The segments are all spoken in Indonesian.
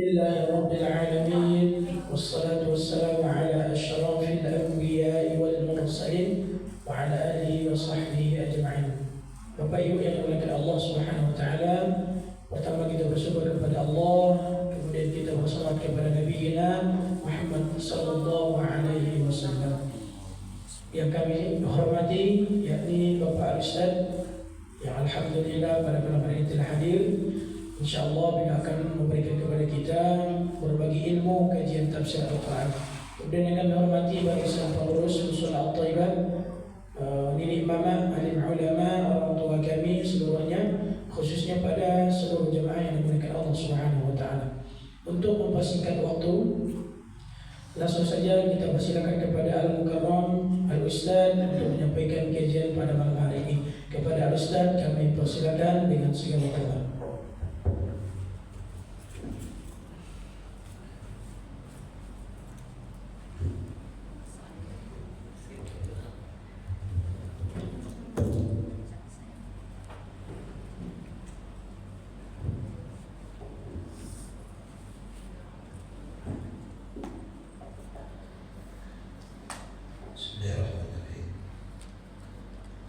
لله رب العالمين والصلاة والسلام على أشرف الأنبياء والمرسلين وعلى آله وصحبه أجمعين. Bapak Ibu yang dimuliakan Allah Subhanahu wa taala, pertama kita bersyukur kepada Allah, kemudian kita bersalawat kepada Nabi kita Muhammad sallallahu alaihi wasallam. Yang kami hormati yakni Bapak Ustaz yang alhamdulillah pada malam hari ini telah hadir. InsyaAllah beliau akan memberikan kepada kita berbagi ilmu kajian tafsir Al-Quran. Kemudian yang kami hormati bagi sang pengurus Usul At-Thaibah, Nini Mama, alim ulama, orang tua kami seluruhnya, khususnya pada seluruh jemaah yang dimuliakan Allah Subhanahu wa taala. Untuk mempersingkat waktu, langsung saja kita persilakan kepada Al-Mukarram Al-Ustaz untuk menyampaikan kajian pada malam hari ini. Kepada Al-Ustaz kami persilakan dengan segala hormat.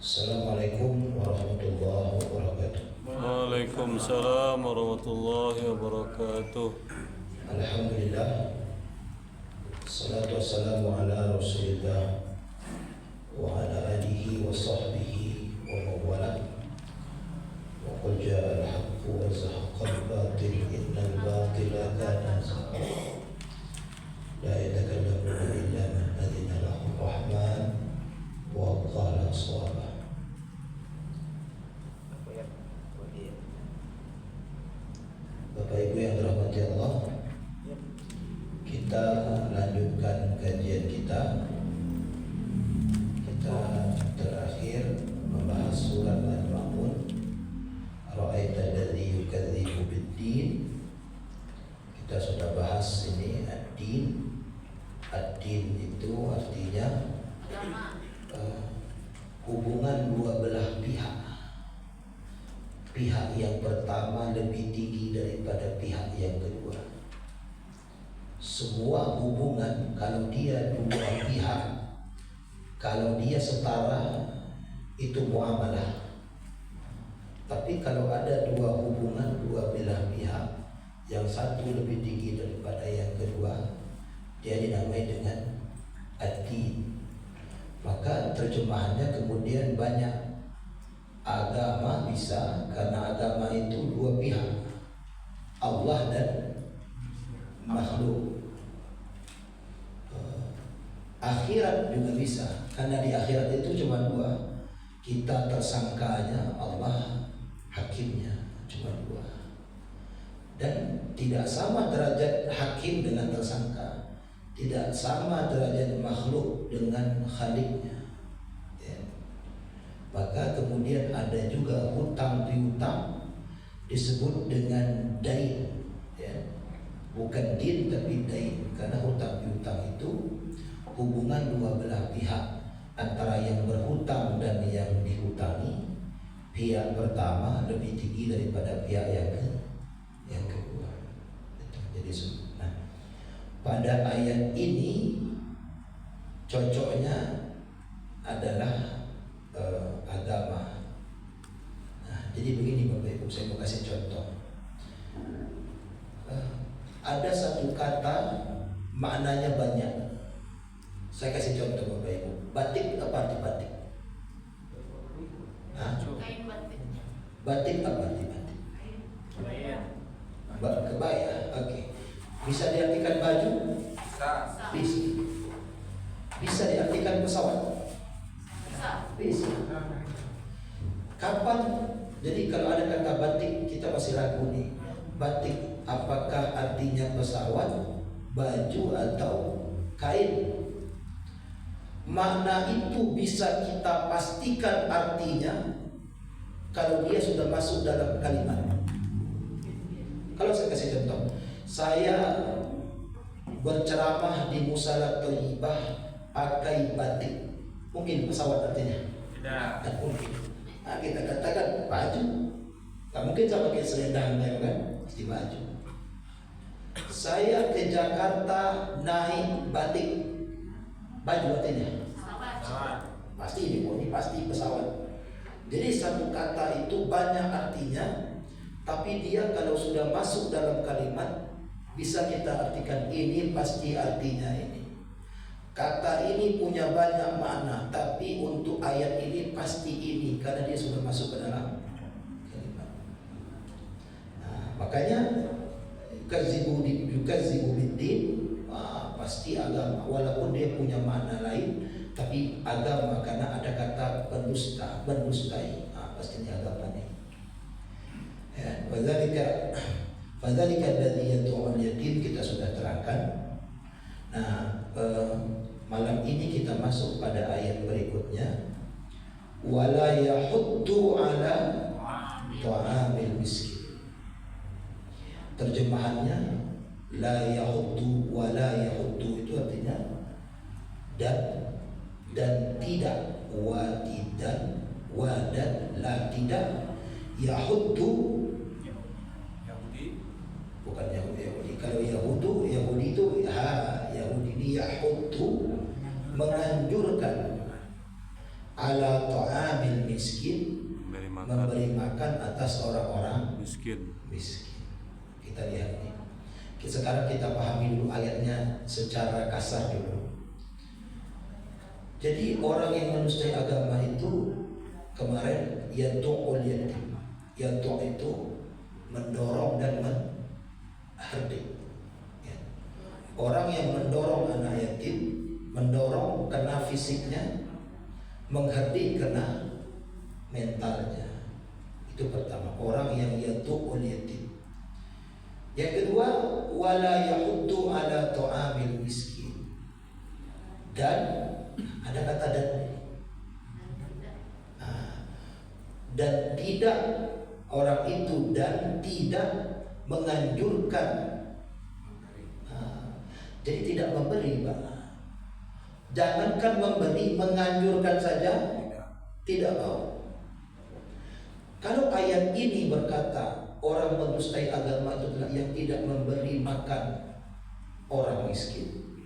Assalamualaikum warahmatullahi wabarakatuh. Waalaikumsalam warahmatullahi wabarakatuh. Alhamdulillah, salatu wassalamu ala rasulillah wa ala alihi wa sahbihi wa mawala. Wa qul ja'a al-haqqu wa zahaqa al-batil innal batila kana zahuqa. La yatakallamuna illa man adina lahu rahman wa qala shawaba. Bapak Ibu yang dirahmati Allah, kita lanjutkan kajian kita. Kita terakhir membahas surat Al-Ma'un, Ra'aital ladzi yukadzibu bid-din. Kita sudah bahas ini ad-din. Ad-din itu artinya hubungan dua belah pihak. Pihak yang pertama lebih tinggi daripada pihak yang kedua. Semua hubungan kalau dia dua pihak, kalau dia setara, itu muamalah. Tapi kalau ada dua hubungan, dua belah pihak, yang satu lebih tinggi daripada yang kedua, dia dinamai dengan ad-din. Maka terjemahannya kemudian banyak. Agama bisa, karena agama itu dua pihak, Allah dan makhluk. Akhirat juga bisa, karena di akhirat itu cuma dua. Kita tersangkanya, Allah hakimnya, cuma dua. Dan tidak sama derajat hakim dengan tersangka, tidak sama derajat makhluk dengan khaliknya. Maka kemudian ada juga hutang piutang disebut dengan dain, ya. Bukan din tapi dain, karena hutang piutang itu hubungan dua belah pihak antara yang berhutang dan yang dihutangi. Pihak pertama lebih tinggi daripada pihak yang kedua. Jadi pada ayat ini cocoknya adalah agama. Jadi begini Bapak Ibu, saya mau kasih contoh. Ada satu kata maknanya banyak. Saya kasih contoh Bapak Ibu. Batik apa arti batik? Kain batik. Batik apa arti batik? Kebaya. Oke. Bisa diartikan baju? Bisa. Bisa diartikan pesawat? Bisa. Kapan? Jadi kalau ada kata batik, kita masih ragu nih. Batik apakah artinya pesawat, baju atau kain? Makna itu bisa kita pastikan artinya kalau dia sudah masuk dalam kalimat. Kalau saya kasih contoh, saya berceramah di Musala Thayyibah pakai batik, mungkin pesawat artinya? Tidak mungkin. Nah, kita katakan baju. Tak mungkin saya pakai selendang, kan? Pasti baju. saya ke Jakarta naik batik, baju artinya pasti ini pasti pesawat. Jadi satu kata itu banyak artinya, tapi dia kalau sudah masuk dalam kalimat bisa kita artikan ini pasti artinya ini. Kata ini punya banyak makna, tapi untuk ayat ini pasti ini karena dia sudah masuk ke dalam kalimat. Nah, makanya yukadzibu biddin, pasti agama, walaupun dia punya makna lain, tapi agama karena ada kata pendusta, mendustai, pasti ini agama nih. Ya, fadzalika alladzi yad'u al-yatim kita sudah terangkan. Nah, malam ini kita masuk pada ayat berikutnya. Wala yahuddu ala ta'amil miskin. Terjemahannya la yahuddu wa la yahuddu itu artinya dan tidak, dan la tidak, yahuddu bukan Yahudi. Kalau Yahudi itu Yahudi ini yahuddu menganjurkan ala ta'amil miskin, memberi makan atas orang-orang miskin. Kita lihat nih. Sekarang kita pahami dulu ayatnya secara kasar dulu. Jadi orang yang menustai agama itu kemarin yad'ul yatim. Yad'u itu mendorong dan menghardik. Ya. Orang yang mendorong anak yatim, mendorong kena fisiknya, menghardik kena mentalnya. Itu pertama, orang yang yad'ul yatim. Yang kedua, wala yahuddu ala ta'amil miskin. Dan ada kata dan tidak, orang itu dan tidak menganjurkan, jadi tidak memberi, Pak. Jangankan memberi, menganjurkan saja tidak mau. Kalau ayat ini berkata orang mendustai agama itu adalah yang tidak memberi makan orang miskin,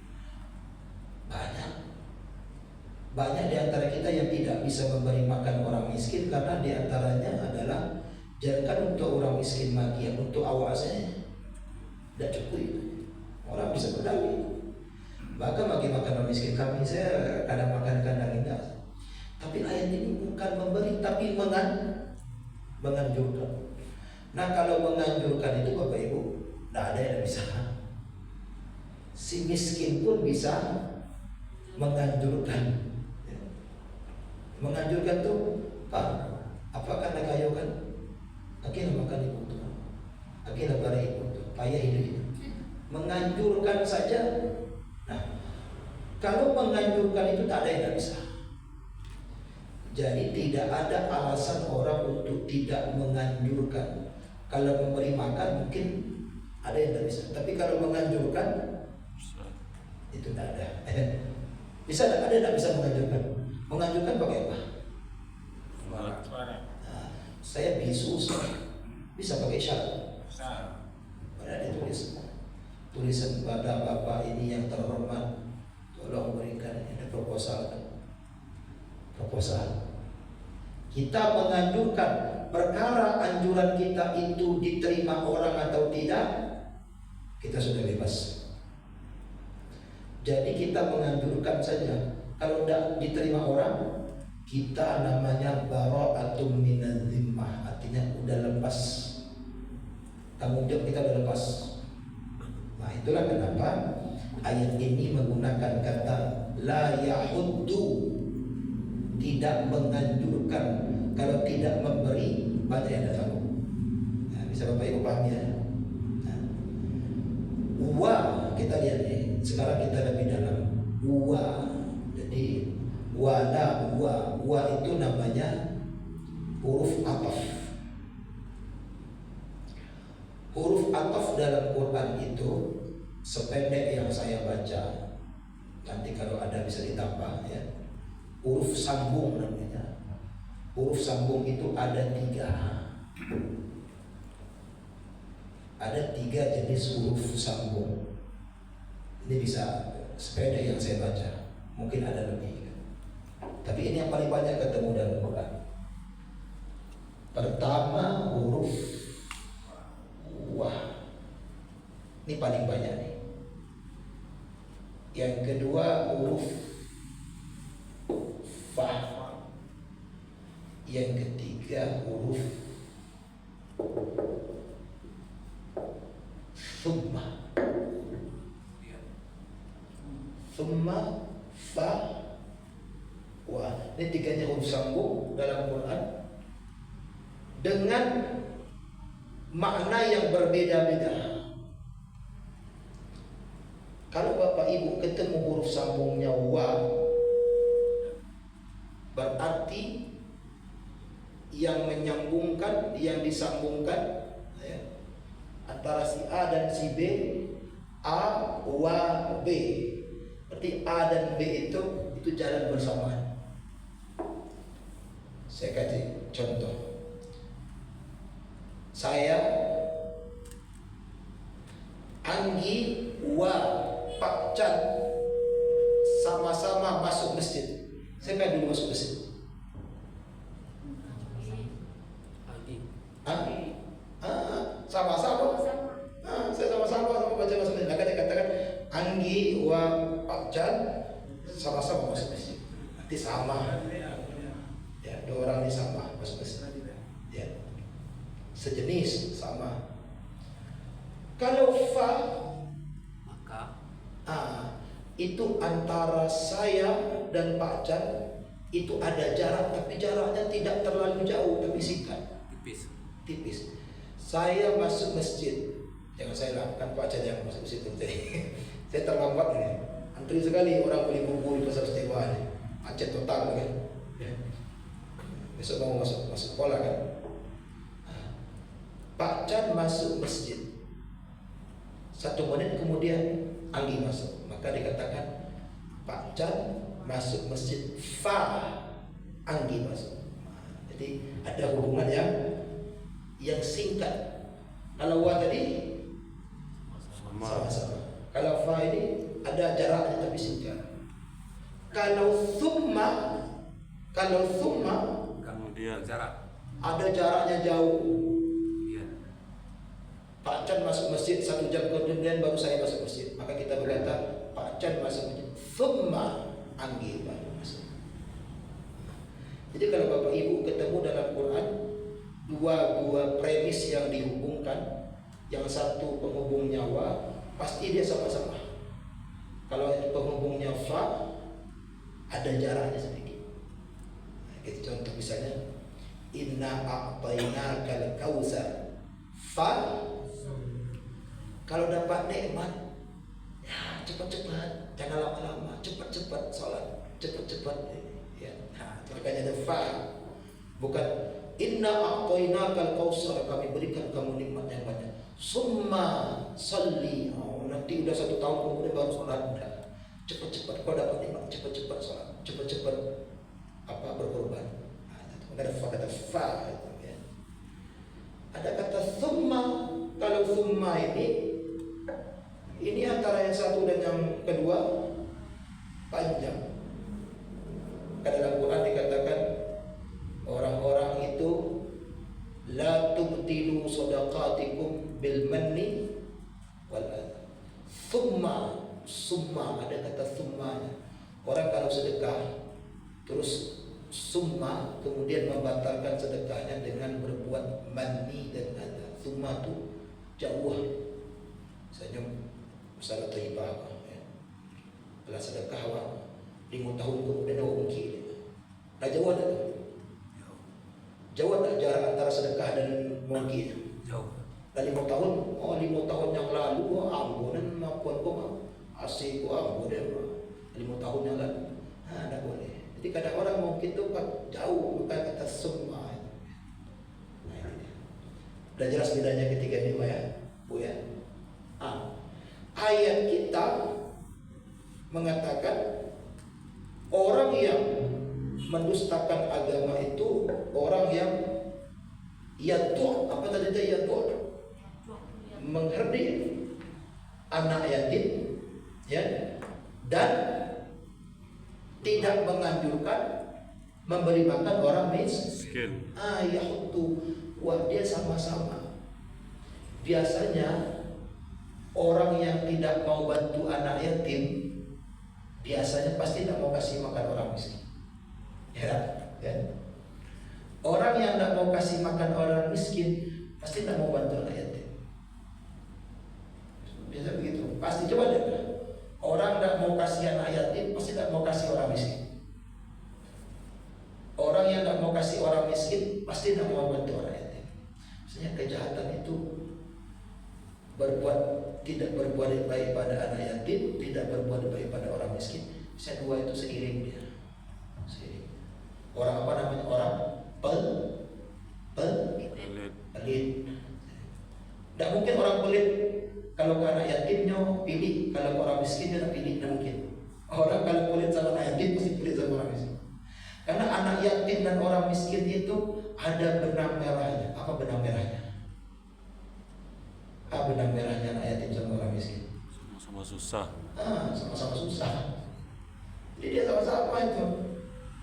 banyak di antara kita yang tidak bisa memberi makan orang miskin karena di antaranya adalah jangankan untuk orang miskin lagi, untuk awasnya tidak cukup. Orang bisa berdagang, bahkan bagi makan orang miskin kami, saya kadang makan kandang indah. Tapi ayat ini bukan memberi, tapi menganjurkan. Nah, kalau menganjurkan itu Bapak Ibu, tidak ada yang bisa. Si miskin pun bisa menganjurkan. Menganjurkan tuh, Pak, apakah nak kayu kan? Akhirnya makan ibu tuh, akhirnya bari ibu tuh, payah hidup. Menganjurkan saja. Nah, kalau menganjurkan itu tak ada yang tak bisa. Jadi tidak ada alasan orang untuk tidak menganjurkan. Kalau memberi makan mungkin ada yang tak bisa, tapi kalau menganjurkan itu tidak ada. Bisa ada yang tak bisa menganjurkan. Menganjurkan pakai apa? Nah, saya bisu, bisa pakai syarat. Ada ditulis tulisan pada bapak ini yang terhormat, tolong berikan ada proposal. Kita menganjurkan perkara anjuran kita itu diterima orang atau tidak, kita sudah bebas. Jadi kita menganjurkan saja. Kalau tidak diterima orang, kita namanya bara'atun minadz zimmah, artinya udah lepas tanggung jawab, kita udah lepas. Nah, itulah kenapa ayat ini menggunakan kata la yahuddu, tidak menganjurkan. Kalau tidak memberi, banyak yang tak tahu. Nah, bisa Bapak Ibu pahami ya. Nah, kita lihat nih. Sekarang kita lebih dalam. Jadi wa itu namanya huruf ataf. Huruf ataf dalam Quran itu sependek yang saya baca, nanti kalau ada bisa ditambah ya. Huruf sambung namanya. Huruf sambung itu ada 3. ada 3 jenis huruf sambung. Ini bisa sepeda yang saya baca, mungkin ada lebih. Tapi ini yang paling banyak ketemu dalam Quran. Pertama huruf wah, ini paling banyak nih. Yang kedua huruf fa. Yang ketiga huruf summa. Summa, fa, wa. Ini 3-nya huruf sambung dalam Quran dengan makna yang berbeda-beda. Kalau Bapak Ibu ketemu huruf sambungnya wa, berarti yang menyambungkan, yang disambungkan ya, antara si A dan si B, A, wa, B. Berarti A dan B itu jalan bersamaan. Saya kasih contoh. Saya, Anggi, wa, Pak Chan sama-sama masuk masjid. Saya kan dulu masuk masjid. Sama-sama. Saya sama-sama baca masuk masjid. Maka dia katakan Anggi wa Pak Chan sama-sama masuk masjid. Nanti sama. Ya, 2 orang ini sama masuk masjid. Ya. Sejenis sama. Kalau fa maka itu antara saya dan Pak Chan itu ada jarak, tapi jaraknya tidak terlalu jauh, tapi singkat. Tipis. Saya masuk masjid, jangan saya lah, kan Pak Chan yang masuk masjid tadi. Saya terlambat ini, antri sekali orang beli bubur di pasar Setiwa ini, macet total kan. Ya. Besok mau masuk sekolah kan. Pak Chan masuk masjid, 1 menit kemudian Anggi masuk, maka dikatakan Pak Chan masuk masjid, fa, Anggi masuk. Jadi ada hubungan yang singkat. Kalau wa tadi sama-sama. Kalau fa ini ada jaraknya tapi singkat. Kalau thumma kemudian ada jaraknya jauh. Pak Chan masuk masjid 1 jam kemudian baru saya masuk masjid. Maka kita berkata Pak Chan masuk masjid, thumma Anggi baru masuk. Jadi kalau Bapak Ibu ketemu dalam Quran dua premis yang dihubungkan, yang satu penghubungnya wa, pasti dia sama-sama. Kalau penghubungnya fa, ada jaraknya sedikit. Kita contoh misalnya, inna a'tainakal kautsar. Fa, kalau dapat nikmat, ya cepat-cepat, jangan lama-lama, cepat-cepat sholat, cepat-cepat. Ya, makanya ada fa, bukan inna a'tainakal kautsar, kami berikan kamu nikmat yang banyak. Summa salli, nanti udah 1 tahun kemudian baru sholat. Cepat-cepat kau dapat nikmat, cepat-cepat sholat, cepat-cepat berkorban. Ada kata fa, ya. Ada kata thumma. Kalau thumma ini antara yang satu dan yang kedua panjang. Karena dalam Quran dikatakan orang-orang itu la tubtilu shadaqatikum bil manni wal adha. Summa, ada kata summanya. Orang kalau sedekah terus summa kemudian membatalkan sedekahnya dengan berbuat manni dan adha. Summa itu jauh. Misalnya masalah thayyibah ya. Kalau sedekah 5 tahun kemudian mungkin. Nah jauh ada tu. Jauh tak jarak antara sedekah dan mungkin? Jauh. Dan 5 tahun, 5 tahun yang lalu, ampunan maupun asik ampunan 5 tahun yang lalu. Tak boleh. Jadi kadang orang mungkin tu jauh, bukan kata semua. Dah jelas bedanya ketiga ini ya, Bu ya. Ayat kita mengatakan orang yang mendustakan agama itu orang yang yatur, apa tadi itu yatur? mengherdik anak yatim, ya, dan tidak menganjurkan memberi makan orang miskin. Yahutu, wah dia sama-sama. Biasanya orang yang tidak mau bantu anak yatim biasanya pasti tidak mau kasih makan orang miskin. Ya. Orang yang tidak mau kasih makan orang miskin pasti tidak mau bantu anak yatim. Biasa begitu. Pasti coba deh. Orang tidak mau kasih anak yatim pasti tidak mau kasih orang miskin. Orang yang tidak mau kasih orang miskin pasti tidak mau bantu orang yatim. Maksudnya kejahatan itu tidak berbuat baik pada anak yatim, tidak berbuat baik pada orang miskin. Bisa dua itu seiring dia. Seiring. Orang apa namanya? Orang pelit. Tidak mungkin orang pelit kalau ke anak yatimnya pilih, kalau ke orang miskin dia pilih, tidak mungkin. Orang kalau pelit sama anak yatim pasti pelit sama orang miskin. Karena anak yatim dan orang miskin itu ada benang merahnya. Apa benang merahnya? Benang merahnya anak yatim sama orang miskin? Sama-sama susah. Sama-sama susah. Jadi dia sama-sama itu.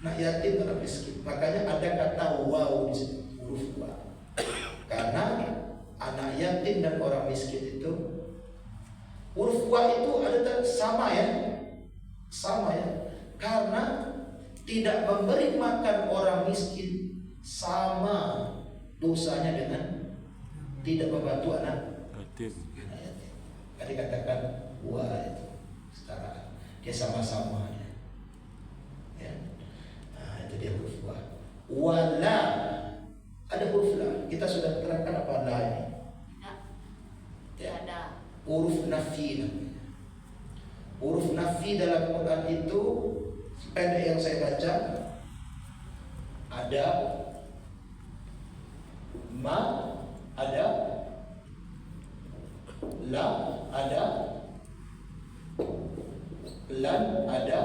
Anak yatim dan anak miskin. Makanya ada kata waw di situ, huruf wa. Karena anak yatim dan orang miskin itu huruf wa itu ada sama ya. Sama ya. Karena tidak memberi makan orang miskin sama dosanya dengan tidak membantu anak yatim. Kan dikatakan wa itu setara, dia sama-sama ya. Nah, itu dia huruf wa. Wala ada huruf la. Kita sudah terangkan apa la ini? Tidak ada. Huruf nafi namanya. Huruf nafi dalam Quran itu pendek yang saya baca ada ma, ada la, ada lan, ada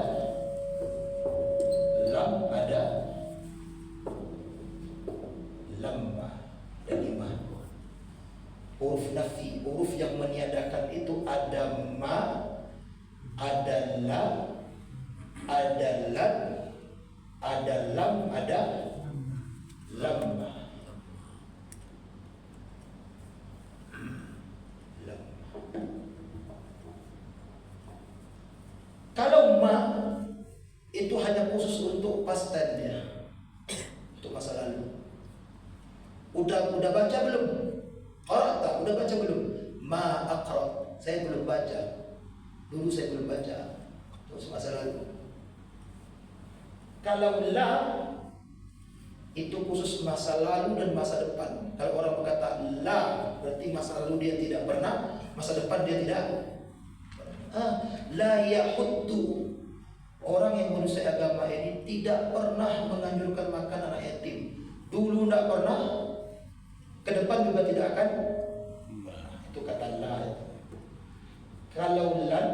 lam, ada lamma. Ada 5 huruf nafi. Huruf yang meniadakan itu ada ma, ada la, ada lam, ada lam, ada lamma. Kalau ma itu hanya khusus untuk past tense-nya, untuk masa lalu. Udah baca belum? Qara'ta, udah baca belum? Ma aqra, saya belum baca. Dulu saya belum baca. Terus masa lalu. Kalau la itu khusus masa lalu dan masa depan. Kalau orang berkata la berarti masa lalu dia tidak pernah, masa depan dia tidak. La yahuddu, orang yang menusuk agama ini tidak pernah menganjurkan makan anak yatim. Dulu tidak pernah, ke depan juga tidak akan. Itu kata la. Kalau lan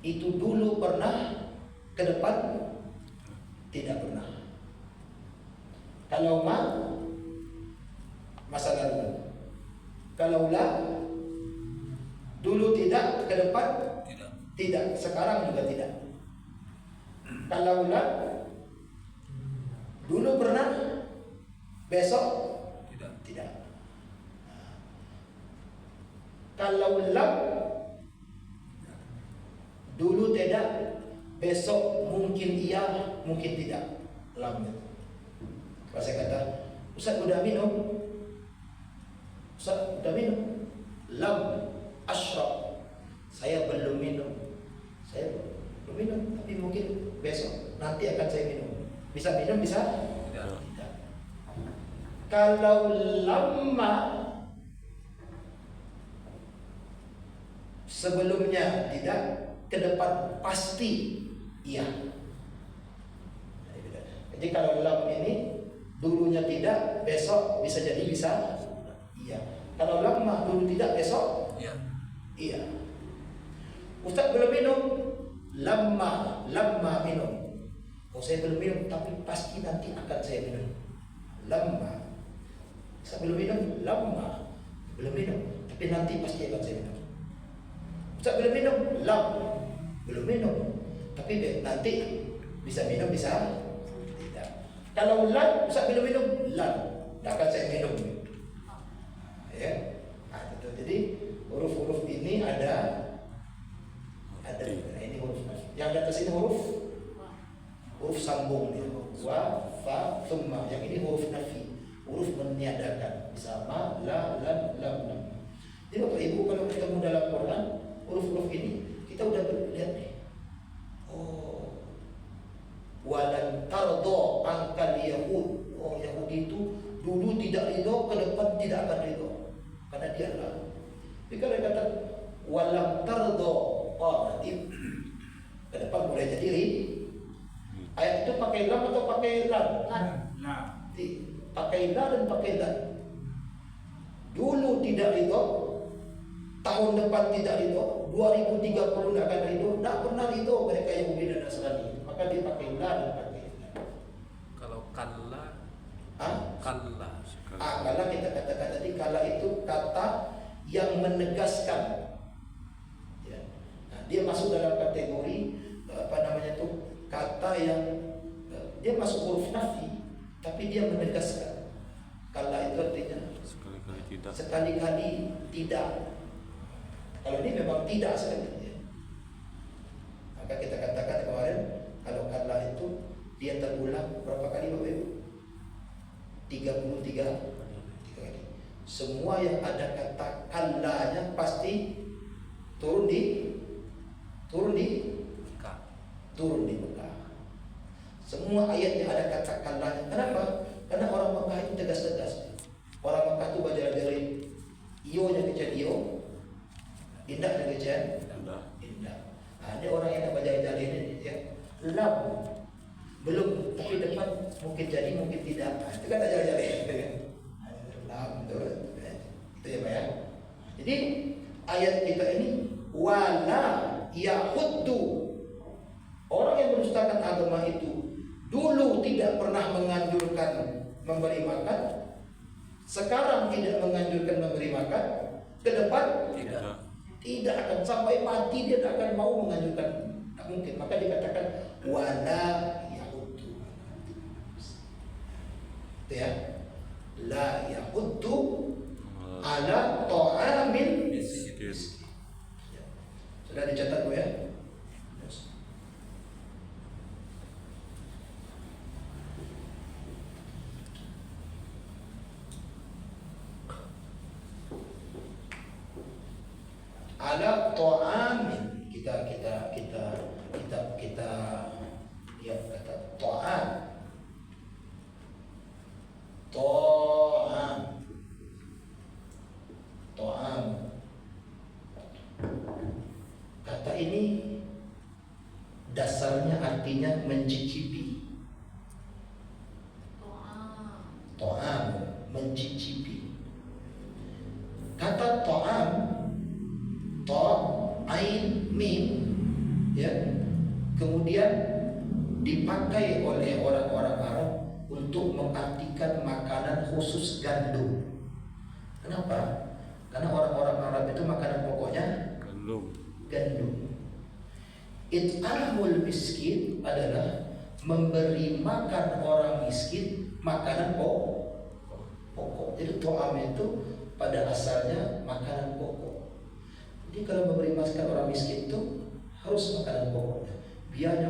itu dulu pernah, ke depan tidak pernah. Kalau ma masa lalu. Kalau la dulu tidak, ke depan tidak, sekarang juga tidak. Kalau la dulu pernah, besok tidak. Kalau lam dulu tidak, besok mungkin iya, mungkin tidak. Lam itu. Kalau saya kata, Ustaz udah minum? Ustaz udah minum? Lam ashrab, saya belum minum. Saya belum minum, tapi mungkin besok, nanti akan saya minum. Bisa minum, bisa? Tidak. Kalau lama sebelumnya tidak, ke depan pasti iya. Jadi kalau lam ini dulunya tidak, besok bisa jadi bisa iya. Kalau lama dulu tidak, besok iya. Ustaz belum minum, lama minum. Oh saya belum minum, tapi pasti nanti akan saya minum. Lama. Saya belum minum, lama. belum minum, tapi nanti pasti akan saya minum. Ustaz belum minum, lam, belum minum, tapi nanti bisa minum, bisa tidak. Kalau lam, Ustaz belum minum, lam, tak akan saya minum. Ya, nah, itu. Jadi huruf-huruf ini ada ini huruf yang di atas ini huruf sambung ya. Wa, fa, thumma. Yang ini huruf nafi, huruf meniadakan. Sama la, lam, lam, lam. Jadi Bapak Ibu kalau ketemu dalam Quran huruf-huruf ini kita udah lihat nih. Oh, walan tardo angkal Yahud. Oh, Yahudi itu dulu tidak ridho, ke depan tidak akan ridho karena dia Allah. Jadi kalau dia kata walam tardo, oh nanti ke depan boleh jadi ayat itu pakai lam atau pakai lam? Pakai lam dan pakai lam. Dulu tidak ridho, tahun depan tidak ridho, 2030 tidak akan ridho, tidak pernah ridho mereka Yahudi dan Nasrani. Maka dia pakai lam dan pakai lam. Kalau kalla, kalla kita katakan tadi, kalla itu kata yang menegaskan. Ya. Nah, dia masuk dalam kategori kata yang dia masuk huruf nafi, tapi dia menegaskan. Kalla itu artinya sekali-kali tidak. Kalau ini memang tidak sekali. Maka kita katakan kemarin kalau kalla itu dia terulang berapa kali Bapak Ibu? 33 kali. Semua yang ada kata kallanya pasti turun di Mekah. Semua ayat yang ada kata kallanya. Kenapa? Karena orang Mekah itu tegas-tegas. Orang Mekah itu belajar io-nya kecil io, indahnya kecil indah. Ada orang yang belajar ini ya lam belum, tapi depan mungkin jadi mungkin tidak. Itu kan ajar-ajar lam itu ya Pak ya. Jadi ayat kita ini wala yahuddu, orang yang mendustakan agama itu dulu tidak pernah menganjurkan memberi makan, sekarang tidak menganjurkan memberi makan, ke depan tidak akan sampai mati dia tidak akan mau menganjurkan, tidak mungkin. Maka dikatakan wala yahuddu, itu ya, la yahuddu ala ta'amil miskin. Sudah dicatat Bu ya? Ala ta'amin, kita ya kata ta'am. Kata ini dasarnya artinya mencicipi. Ta'am, mencicipi. Kata ta'am, ta, ain, mim, ya, kemudian dipakai oleh orang-orang Arab untuk mengartikan makanan khusus gandum. Kenapa? Karena orang-orang Arab itu makanan pokoknya gandum. It'amul miskin adalah memberi makan orang miskin makanan pokok. Jadi to'am itu pada asalnya makanan pokok. Jadi kalau memberi makan orang miskin itu harus makanan pokoknya. Biarnya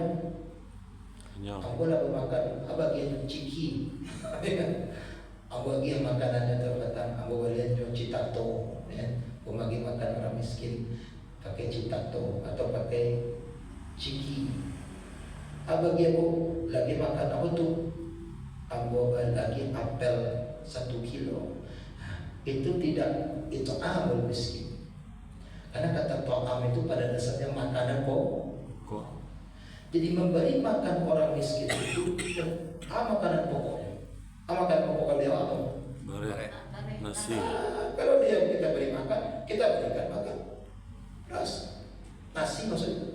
aku lah makan abagian ciki, abagian makanannya terbatang, abagian citato, pemagi makan orang miskin pakai citato atau pakai ciki. Abagian aku lagi makan apa tuh? Abagian lagi apel 1 kilo. Itu tidak, itu amul miskin. Karena kata ta'am itu pada dasarnya makanan pokok. Jadi memberi makan orang miskin itu makanan pokoknya. Makanan pokok kalau dia apa? Nasi. Kalau dia kita beri makan, kita berikan makan. Terus nasi maksudnya.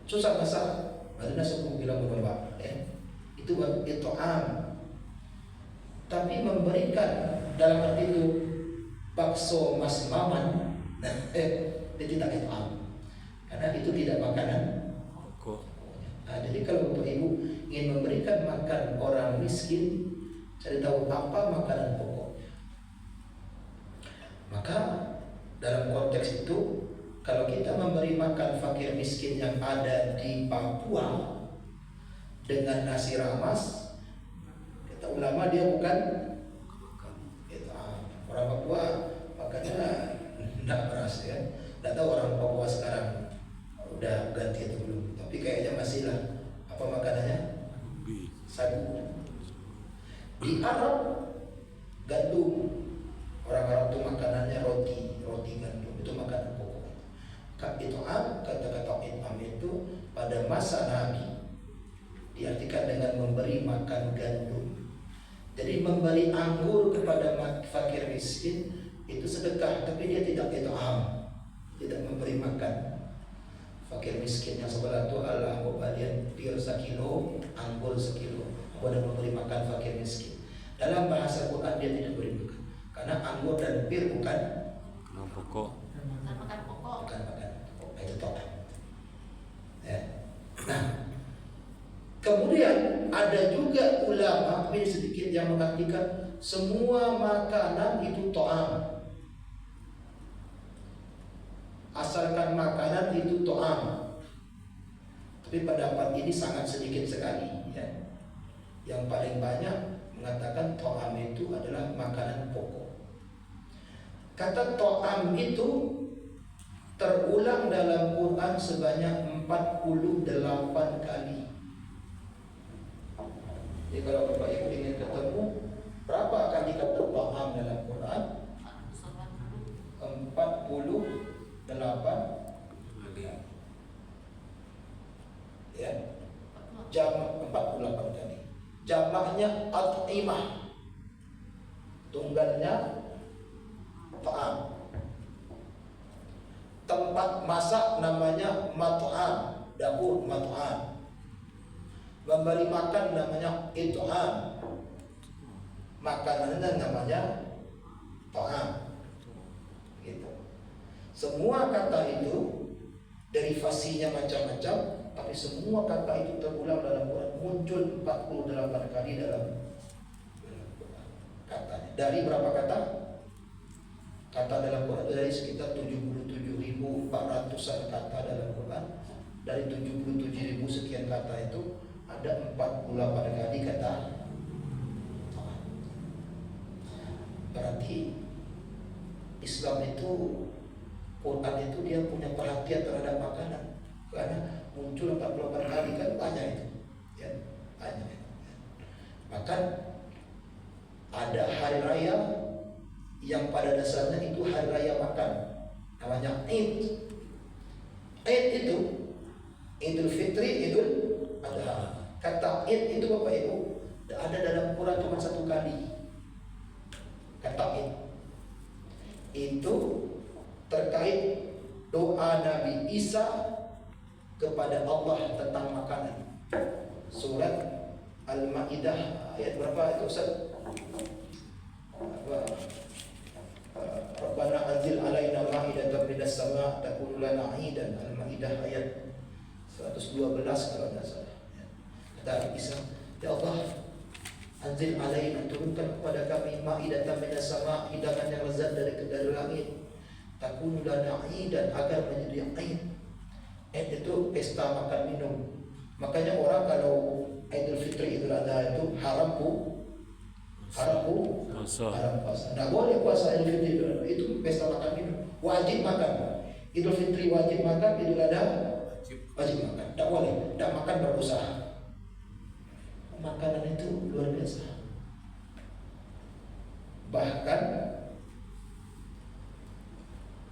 Susah masak. Ada nasi pun bilang berapa? Itu ta'am. Tapi memberikan dalam arti itu bakso Mas Maman, dia tidak it'am, karena itu tidak makanan. pokok. Nah, jadi kalau Bapak Ibu ingin memberikan makan orang miskin, cari tahu apa makanan pokok. Maka dalam konteks itu, kalau kita memberi makan fakir miskin yang ada di Papua dengan nasi ramas, kata ulama dia bukan gitu. Orang Papua makanya tidak beras ya. Tidak tahu orang Papua sekarang udah ganti atau belum, tapi kayaknya masih lah. Apa makanannya? Sagu. Di Arab gandum. Orang Arab itu makanannya roti gandum, itu makanan pokok. Kata-kata it'am itu pada masa Nabi diartikan dengan memberi makan gandum. Jadi memberi anggur kepada fakir miskin itu sedekah, tapi dia tidak it'am, tidak memberi makan. Fakir miskin yang sebelah itu Allah memberikan pir sekilo, anggur sekilo, kepada memberi makan fakir miskin. Dalam bahasa Quran dia tidak beri makan, karena anggur dan pir bukan Pokok. makan pokok. bukan makan pokok, itu to'am. Ya. Nah, kemudian ada juga ulama ini sedikit yang mengartikan semua makanan itu to'am, asalkan makanan itu to'am. Tapi pendapat ini sangat sedikit sekali ya. Yang paling banyak mengatakan to'am itu adalah makanan pokok. Kata to'am itu terulang dalam Quran sebanyak 48 kali. Jadi kalau Bapak Ibu ingin ketemu berapa kali kata to'am dalam Quran? 48 ya. Jamak 48 kali. Jamaknya at'imah. Tunggalnya ta'am. Tempat masak namanya mat'am, dapur mat'am. Memberi makan namanya it'am. Makanannya namanya ta'am. Gitu. Semua kata itu derivasinya macam-macam, tapi semua kata itu terulang dalam Quran, muncul 48 kali dalam katanya. Dari berapa kata? Kata dalam Quran dari sekitar 77.400-an kata dalam Quran. Dari 77.000 sekian kata itu ada 48 kali kata. Berarti Islam itu, Quran itu dia punya perhatian terhadap makanan, karena muncul 48 kali kan banyak itu ya, banyak. Bahkan ada hari raya yang pada dasarnya itu hari raya makan, namanya Id. Id itu Idul Fitri, Idul Adha. Kata Id itu Bapak Ibu ada dalam Quran cuma satu kali. Kata Id itu terkait doa Nabi Isa kepada Allah tentang makanan. Surat Al-Maidah ayat berapa itu Ustaz? Rabbana anzil alaina ma'idatan minas sama' takunu lana 'idan. Al-Maidah ayat 112 kalau tidak salah. Kata Isa, ya Allah, anzil alaina, turunkan kepada kami ma'idatan minas sama', hidangan yang lezat dari langit. Takunu lana 'idan, agar menjadi 'id. Id itu pesta makan minum. Makanya orang kalau Idul Fitri, Idul Adha itu haram puasa. Nggak boleh puasa Idul Fitri, itu pesta makan minum. Wajib makan. Idul Fitri wajib makan, Idul Adha wajib makan. Nggak boleh, nggak makan berusaha. Makanan itu luar biasa. Bahkan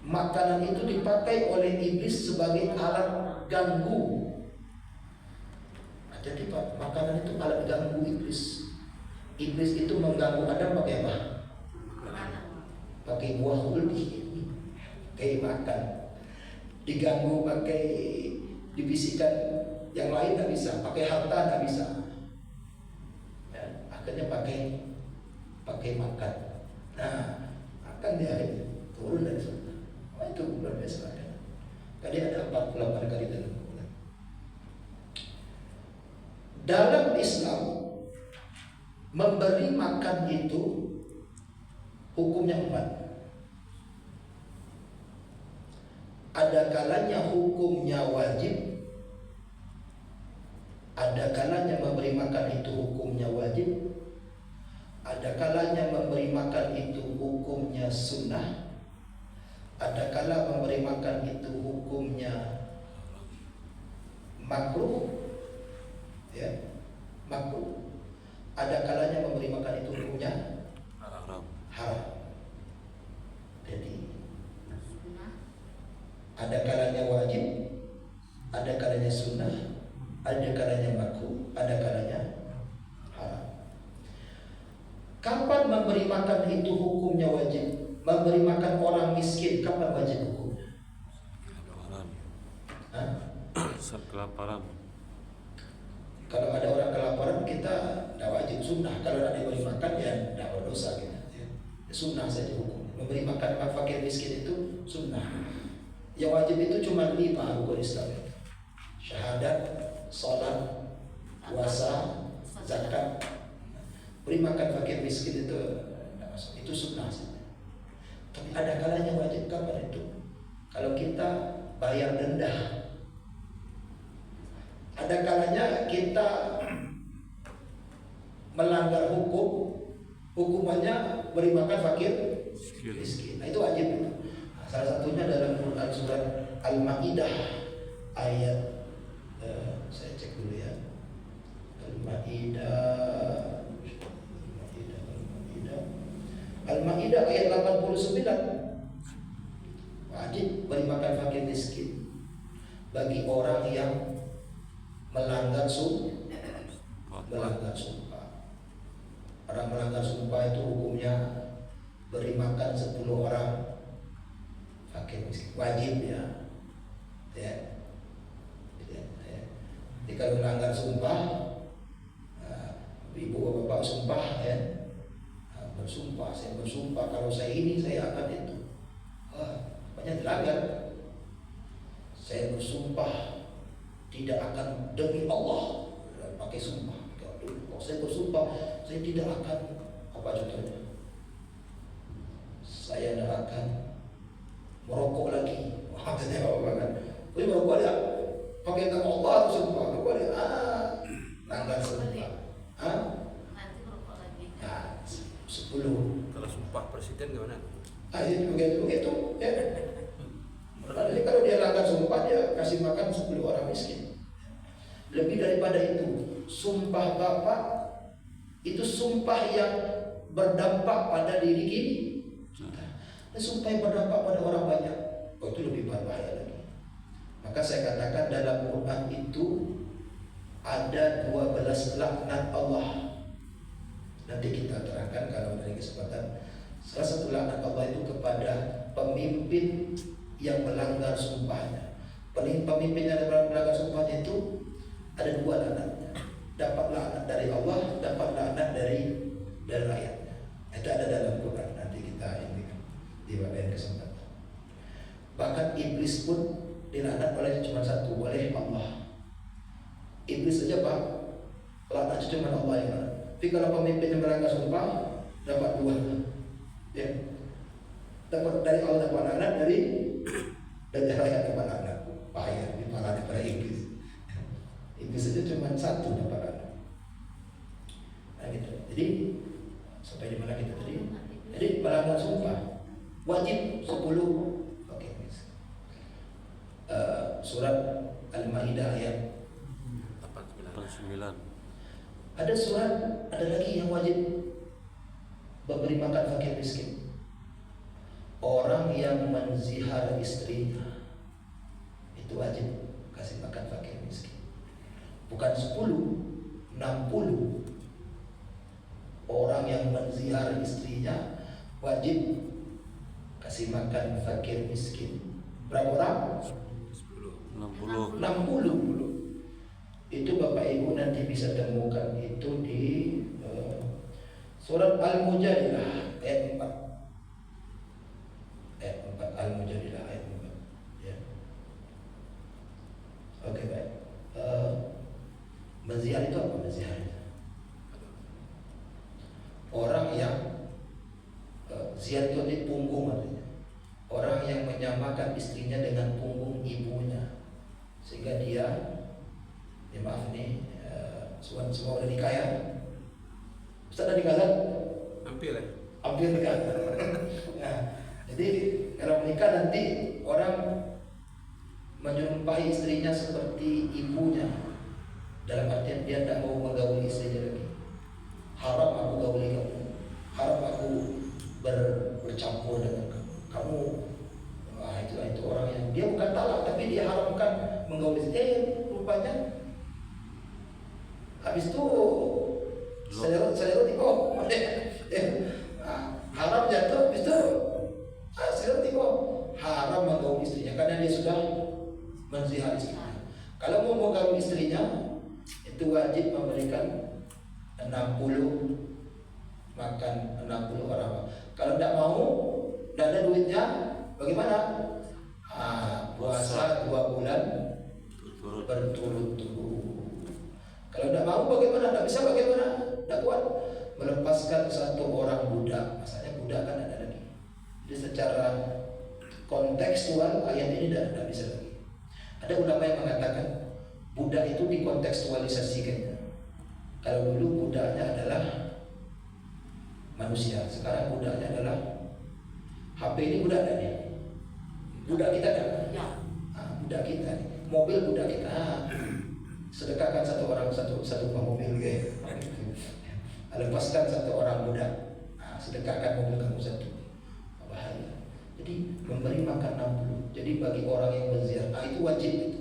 makanan itu dipakai oleh iblis sebagai alat ganggu. Jadi makanan itu alat ganggu iblis. Iblis itu mengganggu Adam pakai apa? Pakai buah khuldi, pakai makan. Diganggu pakai dibisikkan yang lain tidak bisa, pakai harta tidak bisa. Ya, akhirnya pakai makan. Nah, kan dia turun dari surga. Itu luar biasa kan. Tadi ada 48 kali dalam bulan. Dalam Islam memberi makan itu hukumnya 4. Ada kalanya hukumnya wajib, ada kalanya memberi makan itu hukumnya wajib, ada kalanya memberi makan itu hukumnya sunnah, ada kala memberi makan itu hukumnya makruh, ya, makruh. Ada kalanya memberi makan itu hukumnya haram. Jadi ada kalanya wajib, ada kalanya sunnah, ada kalanya makruh, ada kalanya haram. Kapan memberi makan itu hukumnya wajib? Memberi makan orang miskin kapan wajib hukumnya? Saat kelaparan. Kalau ada orang kelaparan kita tidak wajib, sunnah. Kalau ada diberi makan ya tidak berdosa kita. Sunnah saja hukum. Memberi makan orang fakir miskin itu sunnah. Yang wajib itu cuma 5 rukun Islam: syahadat, sholat, puasa, zakat. Beri makan fakir miskin itu tidak masuk. Itu sunnah saja. Tapi ada kalanya wajib. Kapan itu? Kalau kita bayar denda. Ada kalanya kita melanggar hukum, hukumannya beri makan fakir miskin. Nah, itu wajib itu. Nah, salah satunya dalam Quran surat Al-Maidah ayat saya cek dulu ya. Al-Maidah ayat 89. Wajib beri makan fakir miskin bagi orang yang melanggar sumpah. Orang melanggar sumpah itu hukumnya beri makan 10 orang fakir miskin. Wajib ya. Jadi kalau melanggar sumpah, ibu bapak sumpah ya, bersumpah, saya bersumpah kalau saya ini saya akan itu. Banyak dilanggar. Saya bersumpah tidak akan demi Allah, pakai sumpah. Kalau saya bersumpah saya tidak akan, apa contohnya? Saya tidak akan merokok lagi. Maksudnya apa kan? Jadi merokok ya pakai nama Allah atau sumpah? Merokok ya langgar sumpah. Nanti merokok lagi. Nah, 10. Kalau sumpah presiden gimana? Itu begitu ya. Jadi kalau dia langgar sumpah dia kasih makan 10 orang miskin. Lebih daripada itu, sumpah bapak itu sumpah yang berdampak pada diri kita. Dan sumpah yang berdampak pada orang banyak, itu lebih berbahaya lagi. Maka saya katakan dalam Quran itu ada 12 laknat Allah. Nanti kita terangkan kalau dari kesempatan. Salah satu laknat Allah itu kepada pemimpin yang melanggar sumpahnya. Pemimpin yang melanggar sumpahnya itu ada 2 laknatnya. Dapat laknat dari Allah, dapat laknat dari rakyatnya. Itu ada dalam Quran. Nanti kita ini di bagian kesempatan. Bahkan iblis pun dilaknat oleh cuma satu, oleh Allah. Iblis saja Pak, laknat cuma Allah yang laknat. Tapi kalau pemimpin yang melanggar sumpah dapat 2. Ya. Dapat dari Allah dapat laknat, dari rakyat dapat laknat. Bahaya, dipakai daripada iblis. Iblis saja cuma 1 dapat laknat. Nah gitu. Jadi sampai di mana kita tadi? Jadi melanggar sumpah wajib 10. Oke. Surat Al-Maidah ayat 89. ada surat, ada lagi yang wajib memberi makan fakir miskin. Orang yang menzihar istrinya itu wajib kasih makan fakir miskin. Bukan 10, 60. Orang yang menzihar istrinya wajib kasih makan fakir miskin. Berapa orang? 60. 60. Itu Bapak Ibu nanti bisa temukan itu di surat Al-Mujadilah ayat 4. menyamakan istrinya dengan punggung ibunya, sehingga dia, ya maaf nih, semua udah nikah ya. Ustaz udah nikah kan? hampir ya. Hampir nikah. Nah, jadi kalau menikah nanti orang menyerupai istrinya seperti ibunya, dalam artian dia tidak mau menggauli istrinya lagi. Haram aku gauli kamu, haram aku bercampur dengan kamu. Wah, itu orang yang dia bukan talak, tapi dia haramkan menggauli istri. Rupanya habis itu selera tiba. Haram jatuh, habis itu selera tiba. Haram menggauli istrinya karena dia sudah menzihar istrinya. Kalau mau menggauli istrinya, itu wajib memberikan 60, makan 60 orang. Kalau tidak mau, tidak ada duitnya, bagaimana? Puasa 2 bulan berturut-turut. Kalau tidak mau bagaimana? Tidak bisa bagaimana? Tidak kuat. Melepaskan 1 orang budak. Masalahnya budak kan ada lagi. Jadi secara kontekstual ayat ini tidak bisa lagi. Ada ulama yang mengatakan budak itu dikontekstualisasikan. Kalau dulu budaknya adalah manusia, sekarang budaknya adalah HP. Ini budak ada nih, budak kita kan? Budak kita, mobil budak kita. Sedekahkan 1 orang satu mobil, lepaskan 1 orang budak. Sedekahkan mobil kamu 1. Bahaya. Jadi memberi makan 60. Jadi bagi orang yang berziarah, itu wajib itu.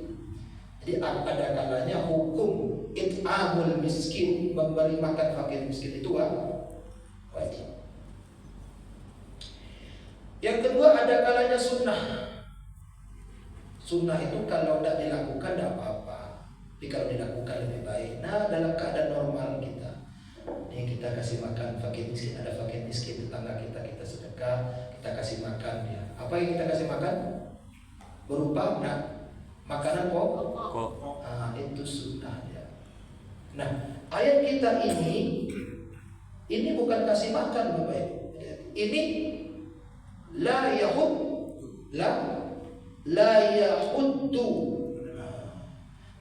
Jadi ada kalanya hukum it'amul miskin, memberi makan fakir miskin itu wajib. Yang kedua, ada kalanya sunnah. Sunnah itu kalau tidak dilakukan tidak apa-apa, tapi kalau dilakukan lebih baik. Nah, dalam keadaan normal kita, ini kita kasih makan fakir miskin, ada fakir miskin tetangga kita, kita sedekah, kita kasih makan dia. Apa yang kita kasih makan? Berupa makanan pokok. Itu sunnah ya. Nah, ayat kita ini bukan kasih makan, Bapak. Ini la yahuddu.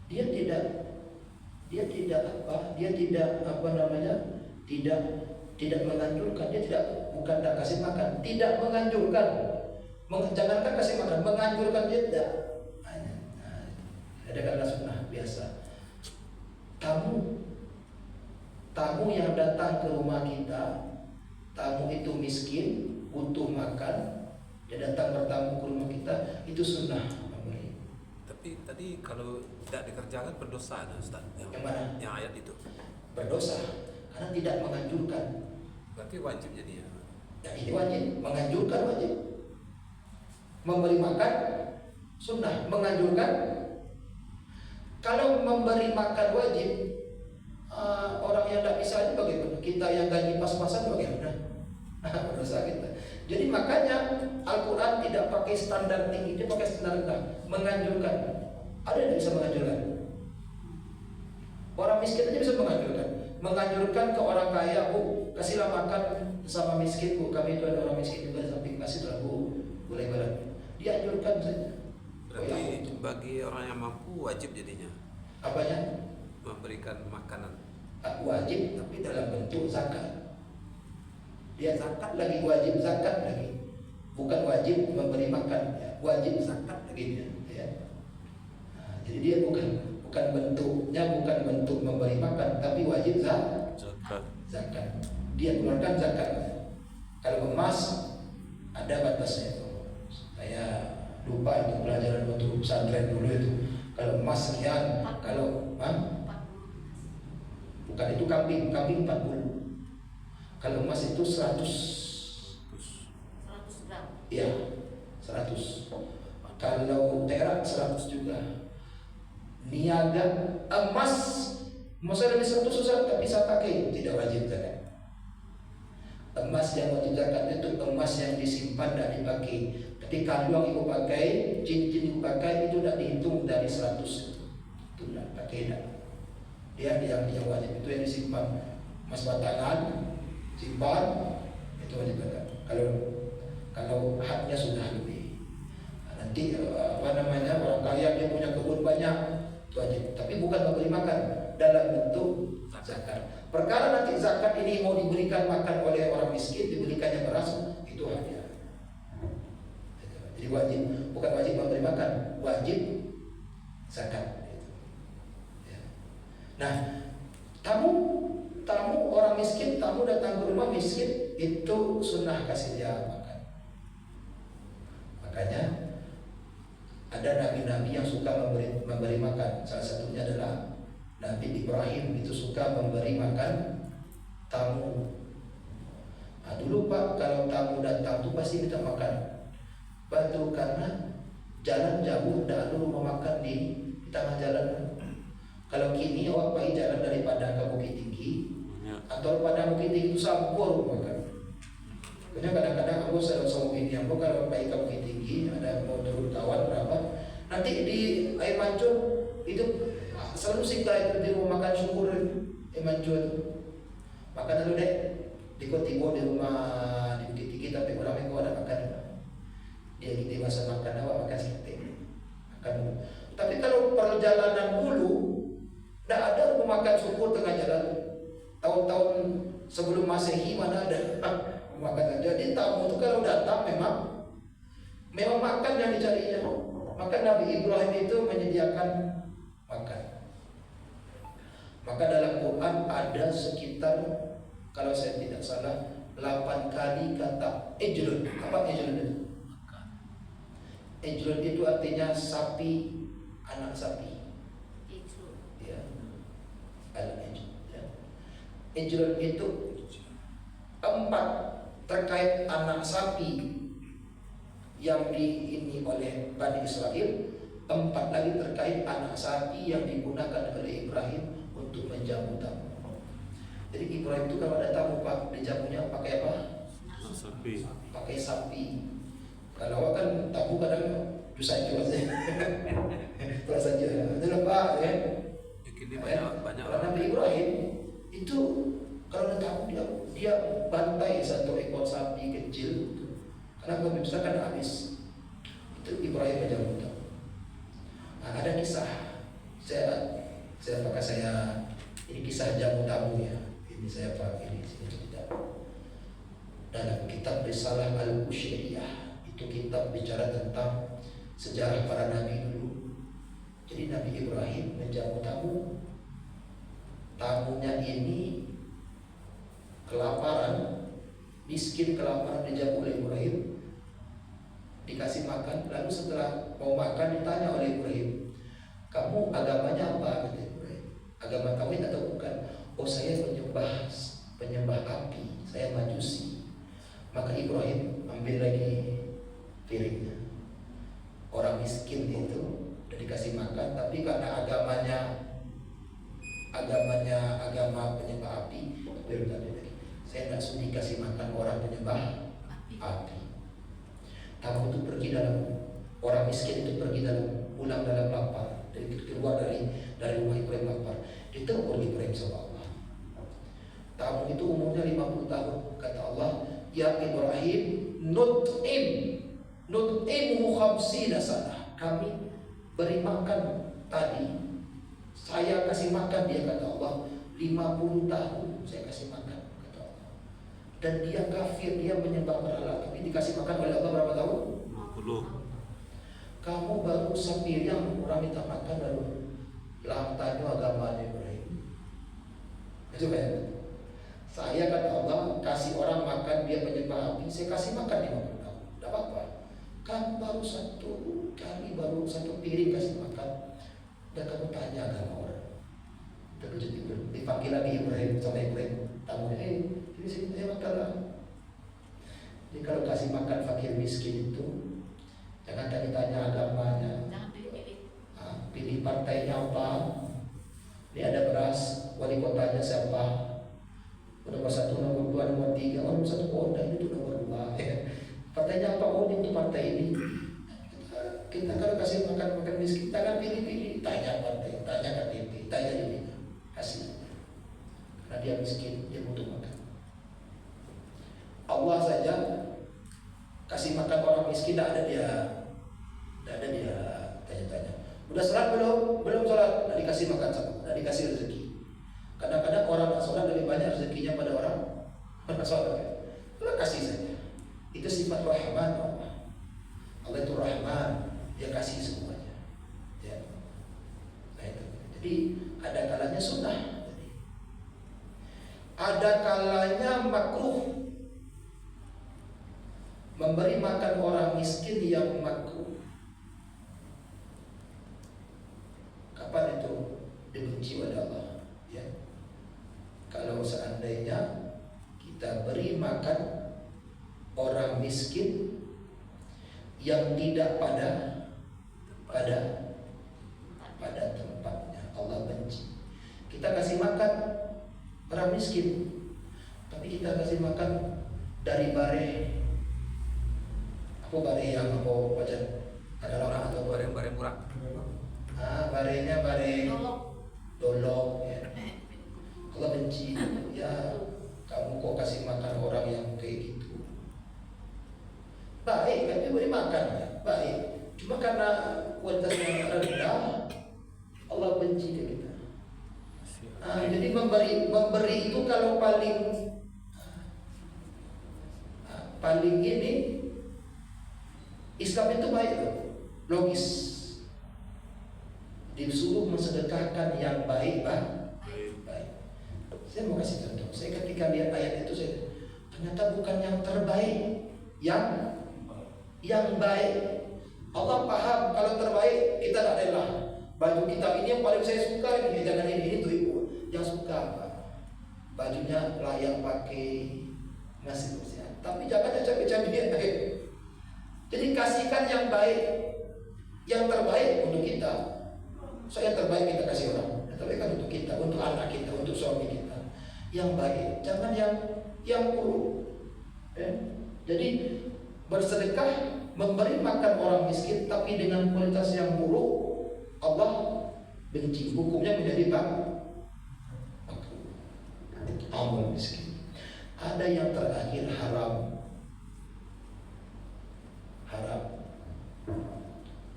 Dia tidak menganjurkan, bukan tak kasih makan, tidak menganjurkan. Jangankan kasih makan, menganjurkan dia tidak. Ada kata sunnah biasa. Tamu yang datang ke rumah kita, tamu itu miskin, butuh makan, dia datang bertamu ke rumah kita, itu sunnah memberi. Tapi tadi kalau tidak dikerjakan berdosa, Ustaz. Yang mana? Yang ayat itu. Berdosa karena tidak menganjurkan. Berarti wajib jadinya. Ya, ini wajib, menganjurkan wajib. Memberi makan sunnah, menganjurkan. Kalau memberi makan wajib, orang yang tidak bisa ini bagaimana? Kita yang gaji pas-pasan bagaimana? Berdosa kita. Jadi makanya Al-Quran tidak pakai standar tinggi, dia pakai standar rendah, menganjurkan. Ada yang bisa menganjurkan? Orang miskin aja bisa menganjurkan ke orang kaya, Bu, kasihlah makan sama miskin, Bu, kami itu ada orang miskin juga, samping kasihlah, Bu, boleh. Dia anjurkan saja. Berarti bagi orang yang mampu wajib jadinya. Apanya? Memberikan makanan. Wajib, tapi dalam bentuk zakat. Dia zakat lagi, wajib zakat lagi. Bukan wajib memberi makan, ya. Wajib zakat lagi dia. Ya. Nah, jadi dia bukan bentuknya, bukan bentuk memberi makan, tapi wajib zakat. Dia keluarkan zakat. Kalau emas ada batasnya. Saya lupa itu pelajaran waktu pesantren dulu itu. Kalau emas sekian, kalau bukan itu kambing 40. Kalau emas itu 100 gram. Iya, 100. Kalau perak 100 juga. Niaga emas masa lebih 100 susah, tapi saya pakai tidak wajib zakat. Emas yang wajib zakat itu emas yang disimpan dan dipakai. Tapi kalung ibu pakai, cincin ibu pakai itu tidak dihitung dari 100. Itu tidak pakai tidak. Dia yang wajib itu yang disimpan. Emas batangan simpan itu wajib zakat. Kalau haknya sudah lebih. Nanti orang kaya dia punya kebun banyak, itu wajib. Tapi bukan memberi makan dalam bentuk zakat. Perkara nanti zakat ini mau diberikan makan oleh orang miskin, diberikannya beras, itu hadiah. Jadi wajib, bukan wajib memberi makan, wajib zakat. Ya. Nah, tamu orang miskin, tamu datang ke rumah miskin, itu sunnah kasih dia makan. Makanya ada nabi-nabi yang suka memberi makan. Salah satunya adalah Nabi Ibrahim, itu suka memberi makan tamu. Nah, dulu Pak, kalau tamu datang tuh pasti minta makan. Batu karena jalan jauh, tidak dulu mau makan di tengah jalan. Kalau kini awak pergi jalan dari Padang ke Bukit Tinggi, atau pada Bukit Tinggi itu sampur makan. Karena kadang-kadang aku sama ini, aku kalau pergi ke Bukit Tinggi ada mau turun kawan berapa, nanti di air mancur itu selalu singgah itu di rumah makan syukur air mancur. Makan dulu deh, di Kotibo di rumah di Bukit Tinggi, tapi orang yang ada makan. Dia gitu masa makan awak makan sedikit, makan dulu. Tapi kalau perjalanan dulu, tidak ada rumah makan syukur tengah jalan. Tahun-tahun sebelum Masehi mana ada makan. Jadi tamu itu kalau datang memang makan yang dicarinya. Maka Nabi Ibrahim itu menyediakan makan. Maka dalam Quran ada sekitar, kalau saya tidak salah, 8 kali kata ijlun. Apa ijlun itu? Ijlun itu artinya sapi, anak sapi. Ya. Al-ijlun. Ya. Ijlun itu 4 terkait anak sapi yang ini oleh Bani Israel, 4 lagi terkait anak sapi yang digunakan oleh Ibrahim untuk menjamu tamu. Jadi Ibrahim itu kalau ada tamu Pak, dijamunya pakai apa? Sapi. Pakai sapi. Kalau kan tamu kadang susah jual saja. Terus saja. Itu Pak ya. Kini banyak Karena Nabi Ibrahim itu kalau ada tamu dia bantai 1 ekor sapi kecil. Karena kalau bisa kan habis. Itu Ibrahim menjamu tamu. Nah, ada kisah. Saya ini kisah jamu tamu ya. Ini saya pakai ini tidak. Dalam kitab Risalah Al-Qushairiyah, itu kitab bicara tentang sejarah para nabi dulu. Jadi Nabi Ibrahim menjamu tamu. Tamunya ini kelaparan, miskin kelaparan, dijamu oleh Ibrahim, dikasih makan. Lalu setelah mau makan ditanya oleh Ibrahim, kamu agamanya apa? Kata Ibrahim, agama tauhid atau bukan? Oh, saya penyembah api, saya majusi. Maka Ibrahim ambil lagi piringnya. Orang miskin itu udah dikasih makan, tapi karena agamanya agama penyembah api, baru tadi lagi, saya tidak sudi kasih makan orang penyembah api. Tamu itu pergi orang miskin itu pergi pulang dalam lapar, keluar dari rumah Ibrahim lapar, ditegur Ibrahim sama Allah. Tamu itu umurnya 50 tahun, kata Allah, ya Ibrahim, nut'imhu khamsina sanah. Kami beri makan tadi, saya kasih makan dia, kata Allah, 50 tahun saya kasih makan, kata Allah. Dan dia kafir, dia menyembah berhala, tapi dikasih makan oleh Allah berapa tahun? 50. Kamu baru yang orang minta makan baru lantanyo agamanya Ibrahim. Itu kayak saya, kata Allah, kasih orang makan dia penyembah api, saya kasih makan 50 tahun, tidak apa-apa. Kan baru 1 kali, baru 1 piring kasih makan, dan kamu tanya agama orang. Terkejut Ibrahim, dipanggil lagi Ibrahim sama Ibrahim, tamunya, ini sini saya makan lah. Jadi kalau kasih makan fakir miskin itu, jangan tanya agamanya. Jangan pilih-pilih. Pilih partainya apa. Ini ada beras, wali kotanya siapa, nomor 1, nomor 2, nomor 3, nomor 1 kota itu nomor 2. Partainya apa? Oh, ini partai ini. Kita kalau kasih makan miskin, jangan pilih-pilih, tanya partai, tanya KTP, tanya ini, kasih. Karena dia miskin, dia butuh makan. Allah saja kasih makan orang miskin, tidak ada Udah sholat belum? Belum sholat, nggak dikasih makan sama, nggak dikasih rezeki. Kadang-kadang orang nggak sholat lebih banyak rezekinya pada orang sholat. Allah kasih saja. Itu sifat Rahman Allah. Allah itu Rahman, Dia kasih semuanya. Ya. Nah itu. Jadi ada kalanya sunnah, ada kalanya makruh. Memberi makan orang miskin yang makruh. Kapan itu dibenci oleh Allah? Ya. Kalau seandainya kita beri makan orang miskin yang tidak pada tempatnya, Allah benci. Kita kasih makan orang miskin, tapi kita kasih makan dari bare. Apa bare yang apa baca? Ada orang atau Bareng-bareng murah. Barenya bare dolok ya. Allah benci. Ya, kamu kok kasih makan orang yang kayak gitu. Baik, tapi boleh makan ya. Baik. Cuma karena kualitasnya rendah, Allah benci ke kita. Jadi memberi itu kalau paling ini Islam itu baik loh, logis. Disuruh mensedekahkan yang baik. Saya mau kasih contoh. Saya ketika lihat ayat itu ternyata bukan yang terbaik, yang baik. Allah paham kalau terbaik kita tak rela. Baju kita ini yang paling saya suka ini, jangan ini itu ibu yang suka apa? Bajunya layak pakai, ngasih usia. Tapi jangan cabai-cabai. Jadi kasihkan yang baik, yang terbaik untuk kita. Yang terbaik kita kasih orang, yang terbaik kan untuk kita, untuk anak kita, untuk suami kita. Yang baik, jangan yang buruk. Jadi bersedekah, memberi makan orang miskin, tapi dengan kualitas yang buruk, Allah benci. Hukumnya menjadi amal miskin. Ada yang terakhir haram.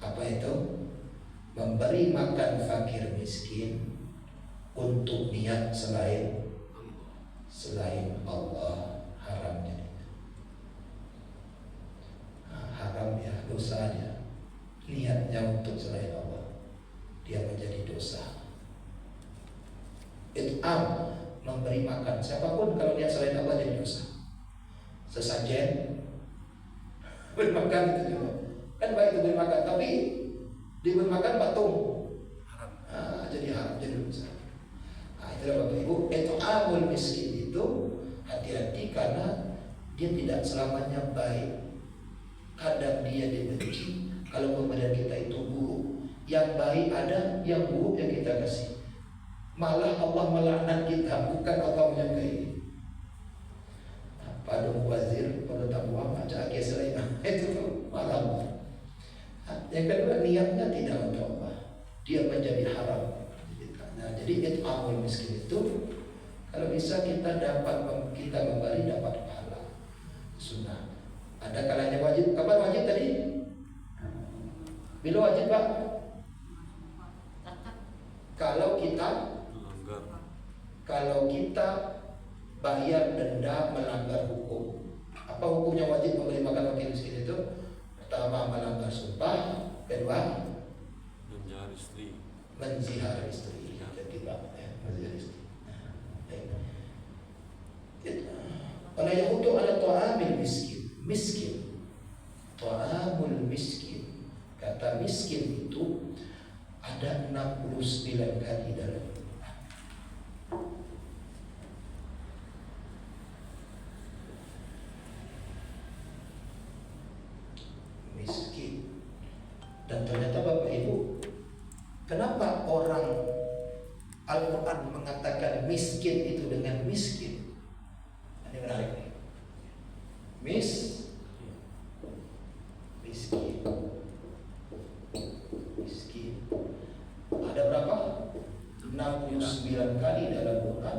Apa itu? Memberi makan fakir miskin untuk niat selain Allah, haramnya. Haram ya, dosanya. Niatnya untuk selain Allah, dia menjadi dosa. It'am, memberi makan siapapun kalau niat selain Allah jadi dosa. Sesajen beri makan itu juga kan baik itu beri makan, tapi diberi makan patung jadi haram, jadi dosa. Itulah Bapak Ibu, it'amul miskin itu hati-hati karena dia tidak selamanya baik. Kadang dia dibenci kalau pemberian kita itu buruk. Yang baik ada, yang buruk yang kita kasih. Malah Allah melaknat kita, bukan Allah menyukai. Pada wazir, pada tabuah, macam akhir selain itu malam. Yang kedua, niatnya tidak untuk Allah, dia menjadi haram. Nah, jadi it'amul miskin itu kalau bisa kita memberi dapat pahala. Sunnah. Ada kalanya wajib. Kapan wajib tadi? Bila wajib Pak? Kalau kita bayar denda melanggar hukum. Apa hukumnya wajib memberi makan fakir miskin itu? Pertama, melanggar sumpah. Kedua, menzihar istri. Jadi menzihar istri. Wala yahudu ala ta'amil miskin. Ta'amul miskin. Kata miskin itu ada 69 kali dalam Quran. Miskin. Dan ternyata Bapak Ibu, kenapa orang Al-Quran mengatakan miskin itu dengan miskin? Ini menarik nih. Miskin. Ada berapa? 69 kali dalam Quran.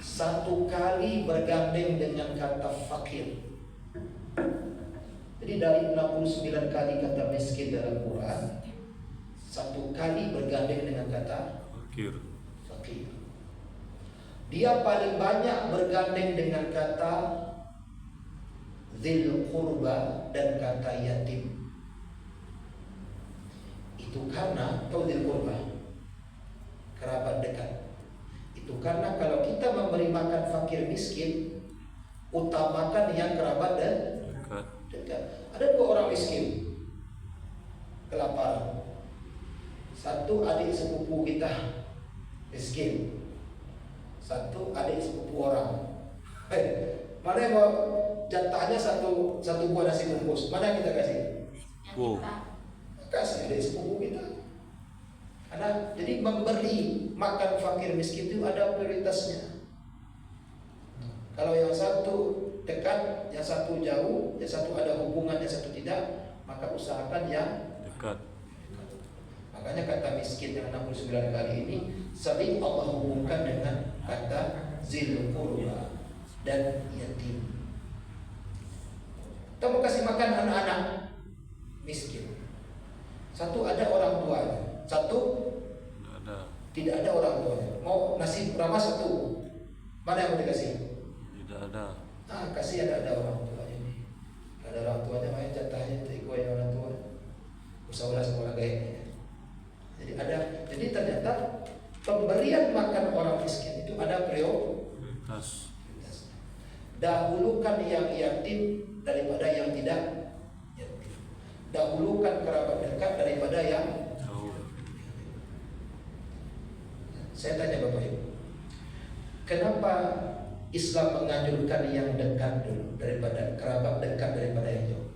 Satu kali bergandeng dengan kata fakir. Jadi dari 69 kali kata miskin dalam Quran, satu kali bergandeng dengan kata Fakir. fakir. Dia paling banyak bergandeng dengan kata dzil qurba dan kata yatim. Itu karena tahu dzil qurba, kerabat dekat. Itu karena kalau kita memberi makan fakir miskin, utamakan yang kerabat dan Dekat. dekat. Ada dua orang miskin kelaparan. Satu adik sepupu kita miskin, satu adik sepupu orang. Mana yang mau jatahnya satu buah nasi bungkus? Mana yang kita kasih? Yang Wow. kita Kasih adik sepupu kita. Karena jadi memberi makan fakir miskin itu ada prioritasnya. Kalau yang satu dekat, yang satu jauh, yang satu ada hubungan, yang satu tidak, maka usahakan yang Dekat. makanya kata miskin yang 69 kali ini sering Allah hubungkan dengan kata zil qurba dan yatim. Kita mau kasih makan anak-anak miskin. Satu ada orang tuanya, satu Tidak ada. tidak ada orang tuanya. Mau nasi ramah satu, mana yang mau dikasih? Tidak ada. Kasih ada orang tuanya nih. Ada orang tuanya main jatahnya itu ikut yang orang tua. Usaha sama orang gaya. Jadi ternyata pemberian makan orang miskin itu ada prioritas. Prioritas. Dahulukan yang yatim daripada yang tidak yatim. Dahulukan kerabat dekat daripada yang. Jauh. Saya tanya Bapak Ibu, kenapa Islam menganjurkan yang dekat dulu daripada kerabat dekat daripada yang jauh?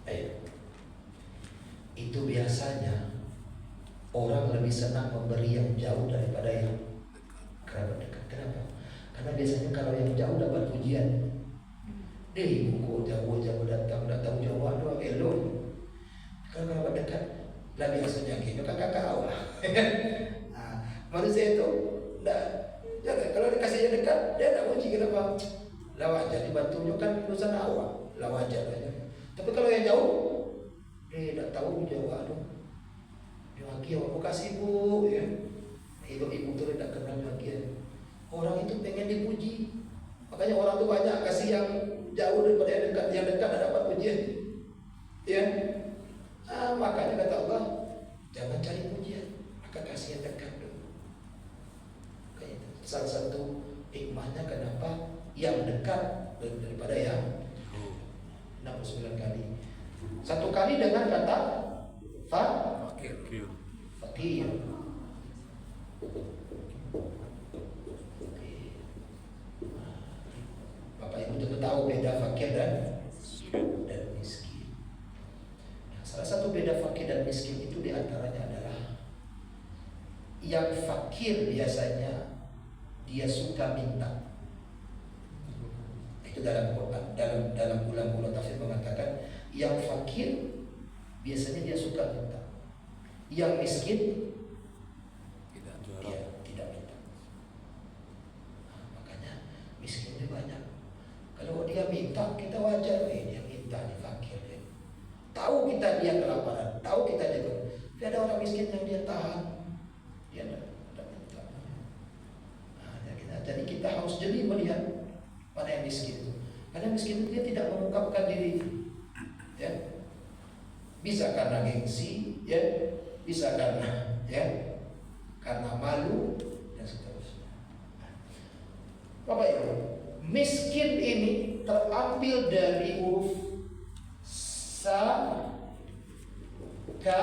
Ayo. Itu biasanya orang lebih senang memberi yang jauh daripada yang kerabat dekat. Kenapa? Karena biasanya kalau yang jauh dapat pujian. Deh, buku jauh-jauh datang Jawa doang elok. Kalau kerabat dekat, lah biasanya gitu kakak awal. Manusia itu jangan kalau dikasih dekat dia tak puji kenapa? Lah wajar dibantunya kan urusan awal, lah wajar aja. Tapi kalau yang jauh, tak tahu Jawa aduh. Dia lagi aku kasih bu, ya. Ibu tuh tidak kenal lagi. Orang itu pengen dipuji, makanya orang tuh banyak kasih yang jauh daripada yang dekat. Yang dekat ada dapat pujian, ya. Makanya kata Allah, jangan cari pujian, maka kasih yang dekat dulu. Kayak itu. Salah satu hikmahnya kenapa yang dekat daripada yang 69 kali. Satu kali dengan kata Fakir. Fakir. fakir. Bapak Ibu tentu tahu beda fakir dan miskin. Nah, salah satu beda fakir dan miskin itu diantaranya adalah yang fakir biasanya dia suka minta. Itu dalam Quran, dalam ulang-ulang tafsir mengatakan yang fakir biasanya dia suka minta. Yang miskin Tidak. dia tidak minta. Makanya miskin itu banyak. Kalau dia minta kita wajar, dia minta, dia fakir dia. Tahu kita dia kelaparan, tahu kita dia. Tapi ada orang miskin yang dia tahan, dia tidak minta. Jadi kita harus jeli melihat mana yang miskin itu. Karena miskin itu dia tidak mengungkapkan diri, ya. Bisa karena gengsi, ya. Bisa karena, ya, karena malu dan seterusnya. Bapak Ibu, miskin ini terambil dari huruf sa, ka,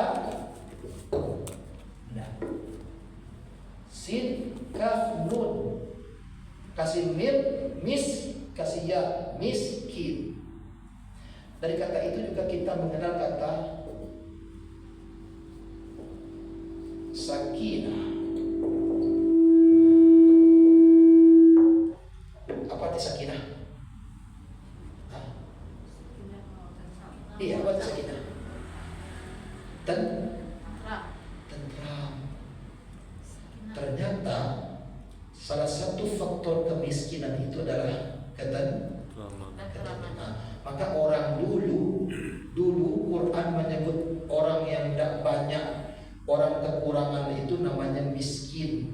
nah, sin, kaf, nun. Kasih mim, mis, kasih ya, miskin. Dari kata itu juga kita mengenal kata sakinah. Apa arti sakinah? Hah? Iya, apa arti sakinah? Tentram. Ternyata salah satu faktor kemiskinan itu adalah Selamat. maka orang dulu Quran menyebut Orang kekurangan itu namanya miskin.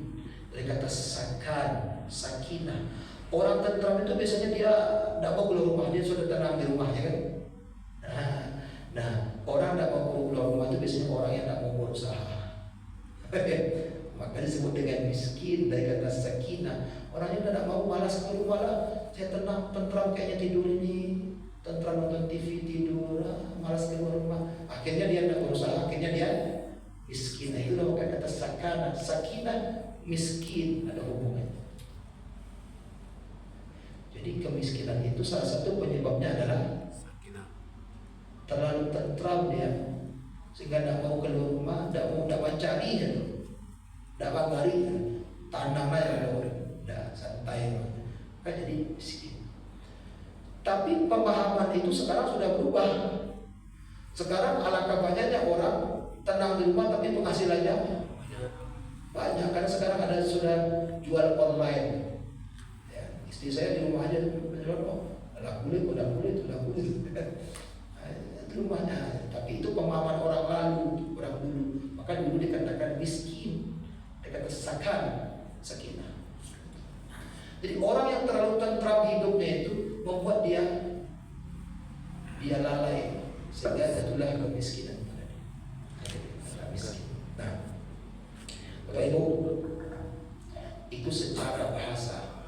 Dari kata sakan, sakinah. Orang tentram itu biasanya dia tidak mau keluar rumah, dia sudah tenang di rumahnya kan. Nah, orang tidak mau keluar rumah itu biasanya orang yang tidak mau berusaha. Maka disebut dengan miskin dari kata sakinah. Orang yang tidak mau, malas keluar rumah lah. Saya tenang, tentram kayaknya tidur ini, tentram nonton TV tidur, malas keluar rumah. Akhirnya dia tidak berusaha, akhirnya dia miskin. Nah, itu namanya kata sakana, sakinah, miskin ada hubungannya. Jadi kemiskinan itu salah satu penyebabnya adalah Sakinah. terlalu tentram dia, sehingga tidak mau keluar rumah, tidak mau mencari, tidak bangari, tanam aja udah santai, kan jadi miskin. Tapi pemahaman itu sekarang sudah berubah. Sekarang alangkah banyaknya orang tenang di rumah tapi penghasilannya banyak, karena sekarang ada sudah jual online. Ya, istri saya di rumah aja menjual, kulit. Itu rumahnya. Tapi itu pemahaman orang lalu, orang dulu. Maka dulu dikatakan miskin, dikatakan sakinah. Jadi orang yang terlalu tentram hidupnya itu membuat dia lalai, sehingga jatuhlah kemiskinan. Nah, Bapak Ibu, itu secara bahasa.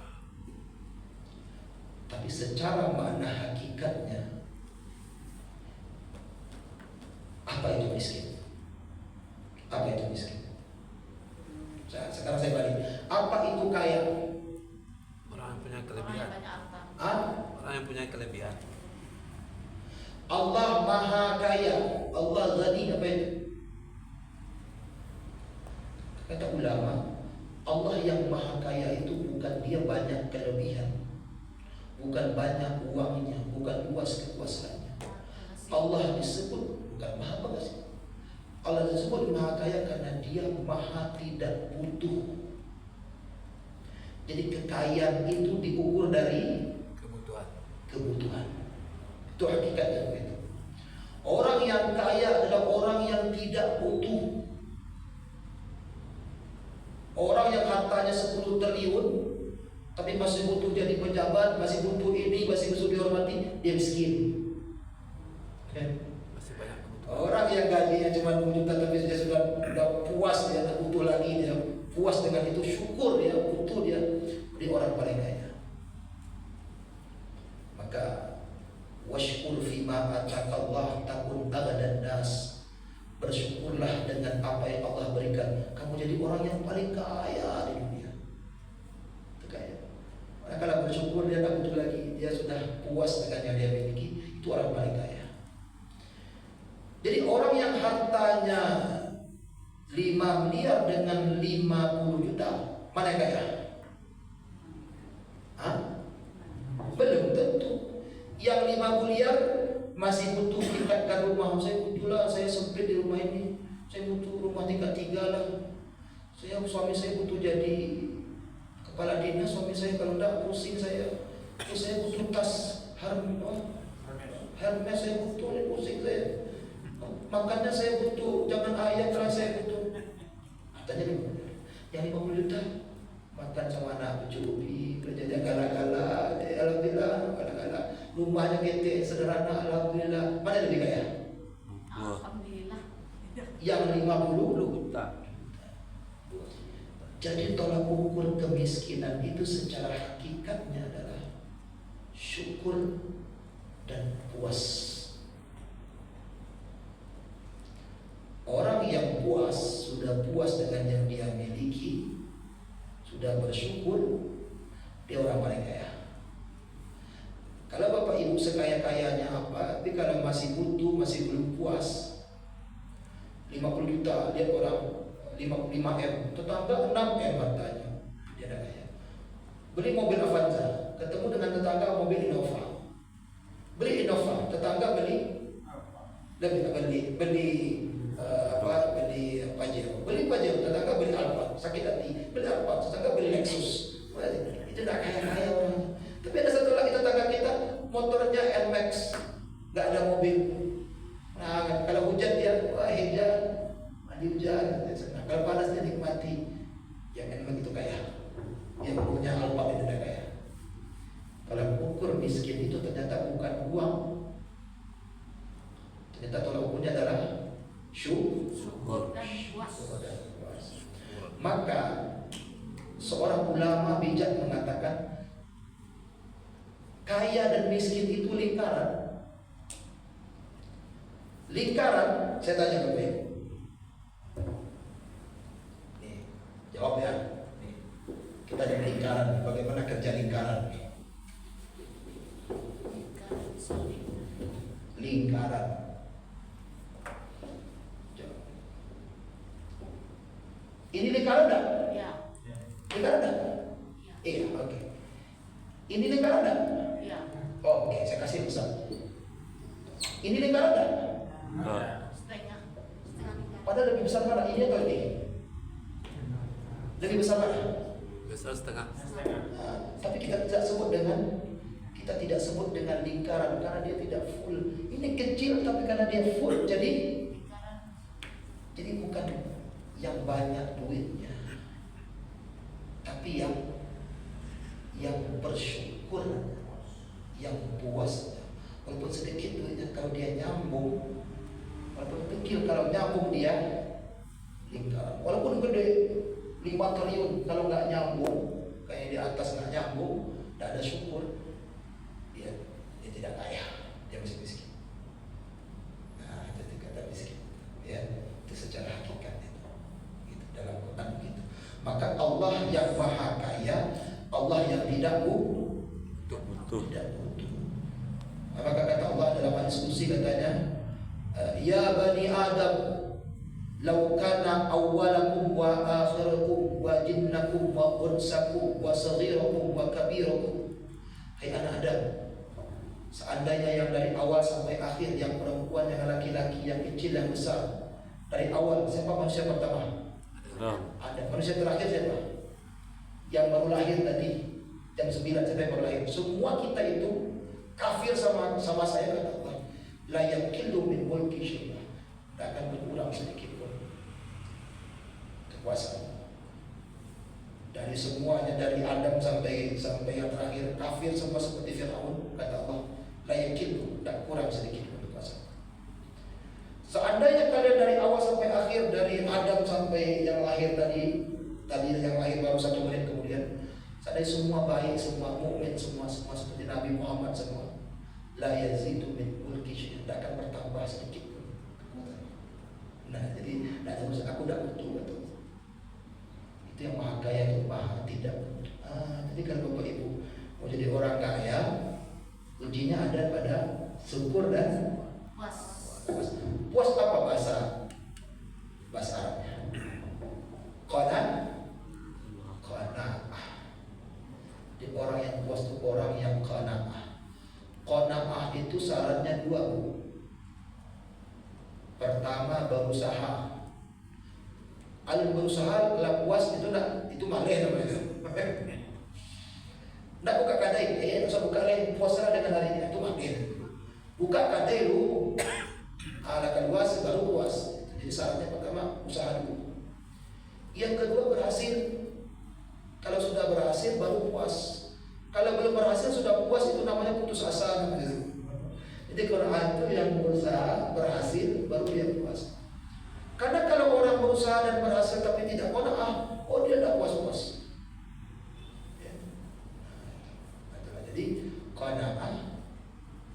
Tapi secara makna hakikatnya, apa itu miskin? Apa itu miskin? Sekarang saya balik. Apa itu kaya? Orang yang punya Orang kelebihan. yang banyak harta. Orang yang punya kelebihan. Allah Maha Kaya. Allah Ghani, apa itu? Kata ulama, Allah yang Maha Kaya itu bukan dia banyak kelebihan, bukan banyak uangnya, bukan luas kekuasaannya. Allah disebut bukan Maha Pengasih. Allah disebut Maha Kaya karena dia Maha tidak butuh. Jadi kekayaan itu diukur dari kebutuhan. Itu hakikatnya begitu. Orang yang kaya adalah orang yang tidak butuh. Orang yang hartanya 10 triliun tapi masih butuh jadi pejabat, masih butuh ini, masih butuh dihormati, dia miskin. Masih banyak kebutuhan. Orang yang gajinya cuma 2 juta tapi dia sudah puas, dia tak butuh lagi, dia puas dengan itu, syukur dia, butuh dia, orang paling kaya. Maka washkur fima atakallah takun aghadan nas. Bersyukurlah dengan apa yang Allah berikan, kamu jadi orang yang paling kaya di dunia. Itu kaya. Maka kalau bersyukur dia tak butuh lagi, dia sudah puas dengan yang dia miliki, itu orang paling kaya. Jadi orang yang hartanya 5 miliar dengan 50 juta, mana yang kaya? Belum tentu. Yang 5 miliar masih butuh tingkatkan rumah. Saya butuhlah, saya sempit di rumah ini, saya butuh rumah tingkat 3 lah. Suami saya butuh jadi kepala dinas, suami saya kalau tidak pusing saya. Terus saya butuh tas Hermes, saya butuh, ini pusing saya. Makannya saya butuh, jangan ayam lah saya butuh. Tanya yang 50 juta makan sama anak bercubi, kerjanya gala-gala, alhamdulillah, gala-gala. Rumahnya gede, sederhana, alhamdulillah. Mana lebih kaya? Alhamdulillah. Yang 50 juta. Jadi tolak ukur kemiskinan itu secara hakikatnya adalah syukur dan puas. Orang yang puas, sudah puas dengan yang dia miliki, sudah bersyukur, dia orang paling kaya. Kalau Bapak Ibu sekaya-kayanya apa, tapi kalau masih butuh, masih belum puas, 50 juta, lihat orang 5M, tetangga 6M hartanya, dia dah kaya. Beli mobil Avanza, ketemu dengan tetangga mobil Innova, beli Innova, tetangga beli Pajero, tetangga beli Alfa, sakit hati, beli Alfa, tetangga beli Lexus. Itu tidak kaya-kaya orang. Tapi ada satu lagi tetangga kita, motornya NMAX, nggak ada mobil. Nah, kalau hujan dia, hujan, Mandi hujan, senang. Kalau panas dia nikmati. Yang memang itu kaya. Yang punya alpa itu udah kaya. Kalau ukur miskin itu ternyata bukan uang. Ternyata tolak ukurnya adalah syukur dan puas. dan puas. Maka seorang ulama bijak mengatakan kaya dan miskin itu lingkaran. Lingkaran, saya tanya ke Bapak. Nih, jawab ya. Nih, kita di lingkaran, bagaimana kerja lingkaran? Lingkaran. Ini lingkaran enggak? Ya. Lingkaran enggak? Ya. Iya, oke. Ini lingkaran enggak? Ya. Oh, oke, saya kasih pesan. Ini lingkaran enggak? Enggak. Setengah lingkaran. Padahal lebih besar mana? Ini atau ini? Lebih besar mana? Besar setengah. Nah, tapi kita tidak sebut dengan lingkaran karena dia tidak full. Ini kecil tapi karena dia full, jadi bukan yang banyak duitnya, tapi yang bersyukur, yang puas. Walaupun sedikit duitnya, kalau dia nyambung, walaupun kecil kalau nyambung dia lingkaran. Walaupun gede 5 triliun, kalau nggak nyambung, kayak di atas nggak nyambung, tidak ada syukur, dia tidak kaya, dia masih miskin. Nah, itu kata miskin, ya, itu secara hakikat itu, gitu, dalam Quran gitu. Maka Allah yang maha kaya, Allah yang tidak butuh. Maka kata Allah dalam hadis qudsi katanya, ya bani Adam, law kana awwalakum wa akhirakum wa jinnakum wa unsakum wa saghirakum wa kabirakum. Hai anak Adam, seandainya yang dari awal sampai akhir, yang perempuan, yang laki-laki, yang kecil, yang besar, dari awal siapa manusia pertama? Ada. Manusia terakhir siapa? Yang baru lahir tadi jam 9, siapa yang baru lahir? Semua kita itu kafir sama saya, kata Allah. La yaqilu min mulki syai'an. Tidak akan berkurang sedikit pun kekuasaan. Dari semuanya, dari Adam sampai yang terakhir kafir semua seperti Firaun, kata Allah. La yaqilu, tidak kurang sedikit pun kekuasaan. Seandainya kalian dari awal sampai akhir, dari Adam sampai yang lahir tadi yang lahir baru 1 menit kemudian, seandainya semua baik, semua mukmin, semua seperti Nabi Muhammad semua, la yazidu min mulki syai'an, tidak akan bertambah sedikit pun. Nah, jadi aku tidak butuh, betul. Itu yang maha kaya itu maha tidak butuh. Jadi kalau Bapak Ibu mau jadi orang kaya, ujinya ada pada syukur dan Puas. Puas apa bahasa Arabnya? Qana'ah. Jadi orang yang puas itu orang yang qana'ah. Qana'ah itu syaratnya 2, Bu. Pertama, berusaha. Berusaha kalau puas itu malih namanya. Nggak buka kadai, usah buka lain, puaslah dengan hari ini, itu malih. Buka kadai lu, ala luas baru puas. Jadi syaratnya pertama usaha dulu. Yang kedua berhasil. Kalau sudah berhasil baru puas. Kalau belum berhasil sudah puas, itu namanya putus asa namanya. Jadi Quran itu yang berusaha berhasil baru dia puas. Karena kalau orang berusaha dan berhasil tapi tidak qanaah, dia tidak puas-puas. Ya. Jadi qanaah.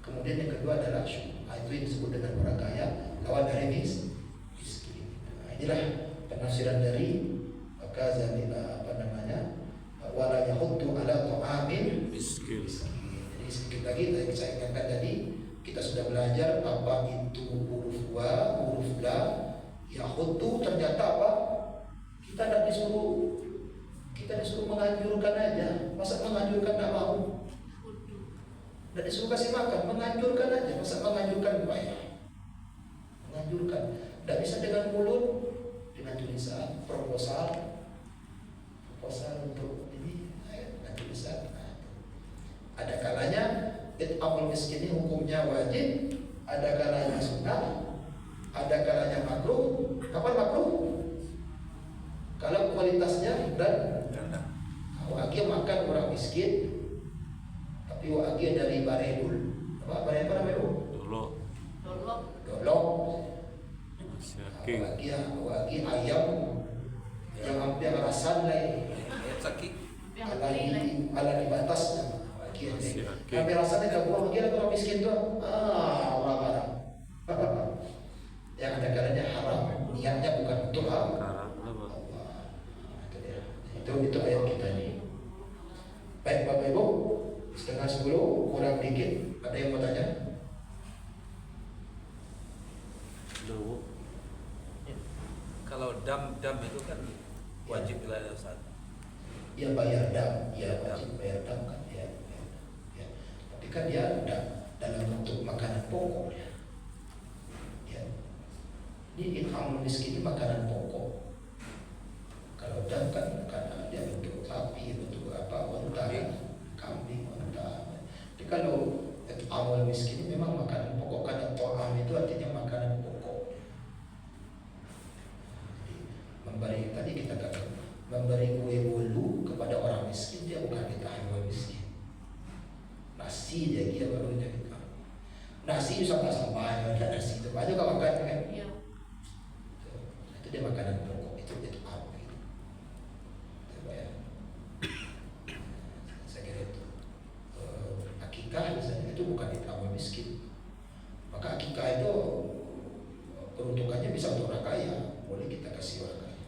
Kemudian yang kedua adalah syukur. Itu yang disebut dengan orang kaya, lawan dari miskin. Inilah penafsiran dari wala yahuddu ala ta'amil miskin. Jadi sedikit lagi saya ingatkan tadi, kita sudah belajar apa itu huruf wa, huruf la. Yahuddu ternyata apa? Kita disuruh menganjurkan aja. Masa menganjurkan tak mau? Tidak disuruh kasih makan, menganjurkan aja. Masa menganjurkan bayar? Menganjurkan. Tidak bisa dengan mulut, dengan tulisan, proposal untuk ini, dengan tulisan. Ada kalanya it'amul miskin ini hukumnya wajib, ada kalanya sunnah, Ada kalanya makruh. Kapan makruh? Kalau kualitasnya dan rendah. wagih makan orang miskin, tapi wagih dari baredul. Apa namanya itu? Dulu Dolok. masih king. Wagih ayam yang hampir rasan lah. Ayat sakit. Ala di batas. Wagih. Masih king. Hampir rasanya gak buang lagi orang miskin tuh. Orang haram. Yang ada kalanya haram. Niatnya bukan untuk haram. Karang apa? Itu ayat kita nih. Baik Bapak Ibu, 9:30 kurang dikit. Ada yang mau tanya? Dulu Kalau dam itu kan wajib wilayah Ustaz. Dia bayar dam, ya wajib bayar dam kan ya. Tapi kan dia dalam bentuk makanan pokok ya. Ini it'amul miskin ini makanan pokok. Kalau dam kan karena dia bentuk sapi, bentuk apa, unta, kambing, unta. Jadi kalau it'amul miskin ini memang makanan pokok, karena ta'am itu artinya makanan pokok. Jadi memberi, tadi kita katakan memberi kue bolu kepada orang miskin, dia bukan it'amul miskin. Nasi dia baru jadi nasi sama-sama ada nasi itu banyak kau makan kan? Iya. Itu dia makanan pokok, itu apa gitu. Ya. Saya kira itu akikah misalnya itu bukan it'amul miskin. Maka akikah itu peruntukannya bisa untuk orang kaya, boleh kita kasih orang kaya.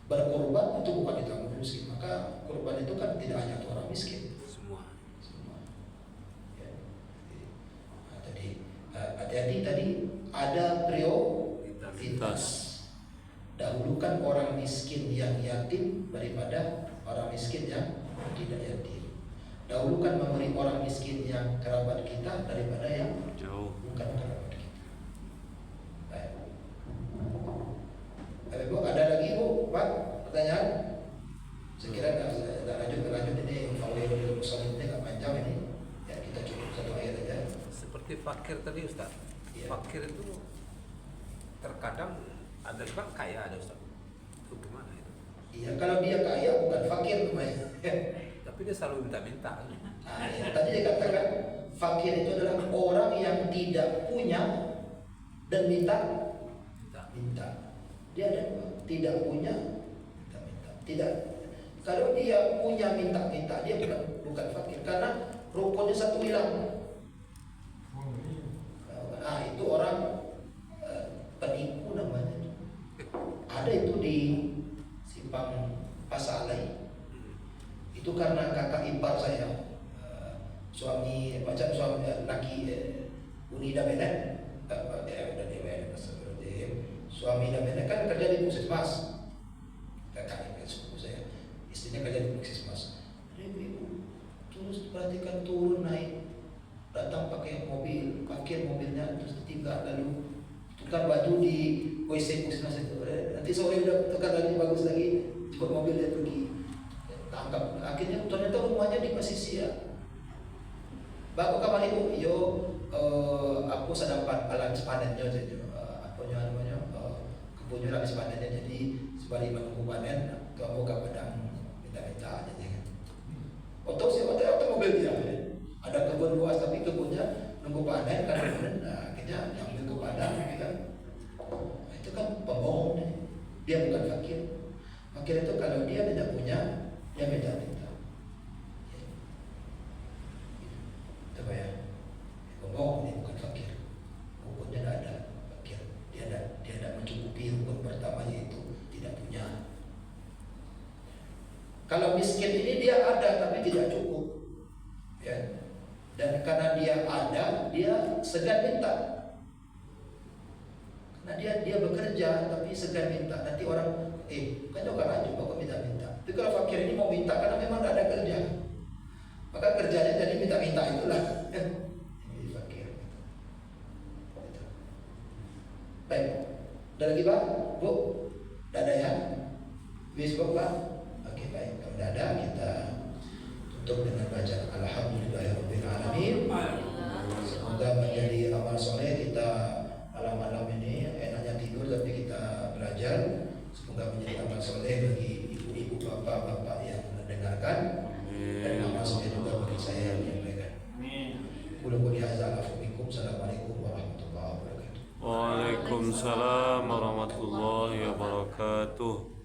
Berkorban itu bukan it'amul miskin, maka korban itu kan tidak hanya untuk orang miskin. Semua. Ya. Nah, hati-hati tadi ada prioritas. Dahulukan orang miskin yang yatim daripada orang miskin yang tidak yatim. Dahulukan memberi orang miskin yang kerabat kita daripada yang jauh. bukan kerabat kita. Baik. Bu, ada lagi Bu, Pak, pertanyaan? Saya kira tidak lanjut ini Fawwaidul Musallin ini nggak panjang ini. Ya kita cukup satu ayat aja. Seperti fakir tadi Ustaz. Iya. Fakir itu terkadang ada juga kaya ada Ustaz. Itu gimana itu? Iya, kalau dia kaya bukan fakir namanya. Tapi dia selalu minta-minta. Nah, ya, tadi dikatakan fakir itu adalah orang yang tidak punya dan minta. Dia ada tidak punya, minta. Tidak. Kalau dia punya minta, dia bukan fakir karena rukunnya satu hilang. Nah, itu orang penipu namanya. Ada itu di Simpang Pasalai. Itu karena kakak ipar saya, suami laki Unida Benet, suami Benet kan kerja di Puskesmas, kakak ipar suku saya, istrinya kerja di Puskesmas. Ibu terus perhatikan turun naik, datang pakai mobil, parkir mobilnya terus ditinggal, lalu tukar baju di WC Puskesmas itu. Nanti sore udah tukar lagi bagus lagi, cepat mobil dia pergi. Tangkap. Akhirnya ternyata rumahnya di pesisir. Bapak kabar ibu, yo aku sedang habis panennya jadi kebunnya habis panennya, jadi sebalik menunggu panen, kamu ke padang minta-minta aja kan. Otak mobil dia. Ada kebun luas tapi kebunnya nunggu panen karena panen, akhirnya ambil ke padang kan. Itu kan pembohong nih. Dia bukan fakir. Fakir itu kalau dia tidak punya, dia minta-minta. Itu ya. Pembohong ini bukan fakir. Hukumnya tidak ada fakir. Dia tidak mencukupi hukum pertamanya itu tidak punya. Kalau miskin ini dia ada tapi tidak cukup. Ya. Dan karena dia ada, dia segan minta. Karena dia bekerja tapi segan minta. Nanti orang kan juga lanjut kok minta-minta. Tapi kalau fakir ini mau minta karena memang tidak ada kerja, maka kerjanya jadi minta-minta itulah. Ini fakir. Baik, ada lagi Pak, Bu? Tidak ada ya? Bis Pak? Oke baik, kalau tidak ada kita tutup dengan baca Alhamdulillahirobbilalamin. Semoga menjadi amal soleh kita malam-malam ini enaknya tidur tapi kita belajar. Semoga menjadi amal soleh bagi ibu-ibu, bapak-bapak yang mendengarkan, dan amal soleh juga bagi saya yang menyampaikan. Qul hadza afuwikum. Assalamualaikum warahmatullahi wabarakatuh. Waalaikumsalam warahmatullahi wabarakatuh.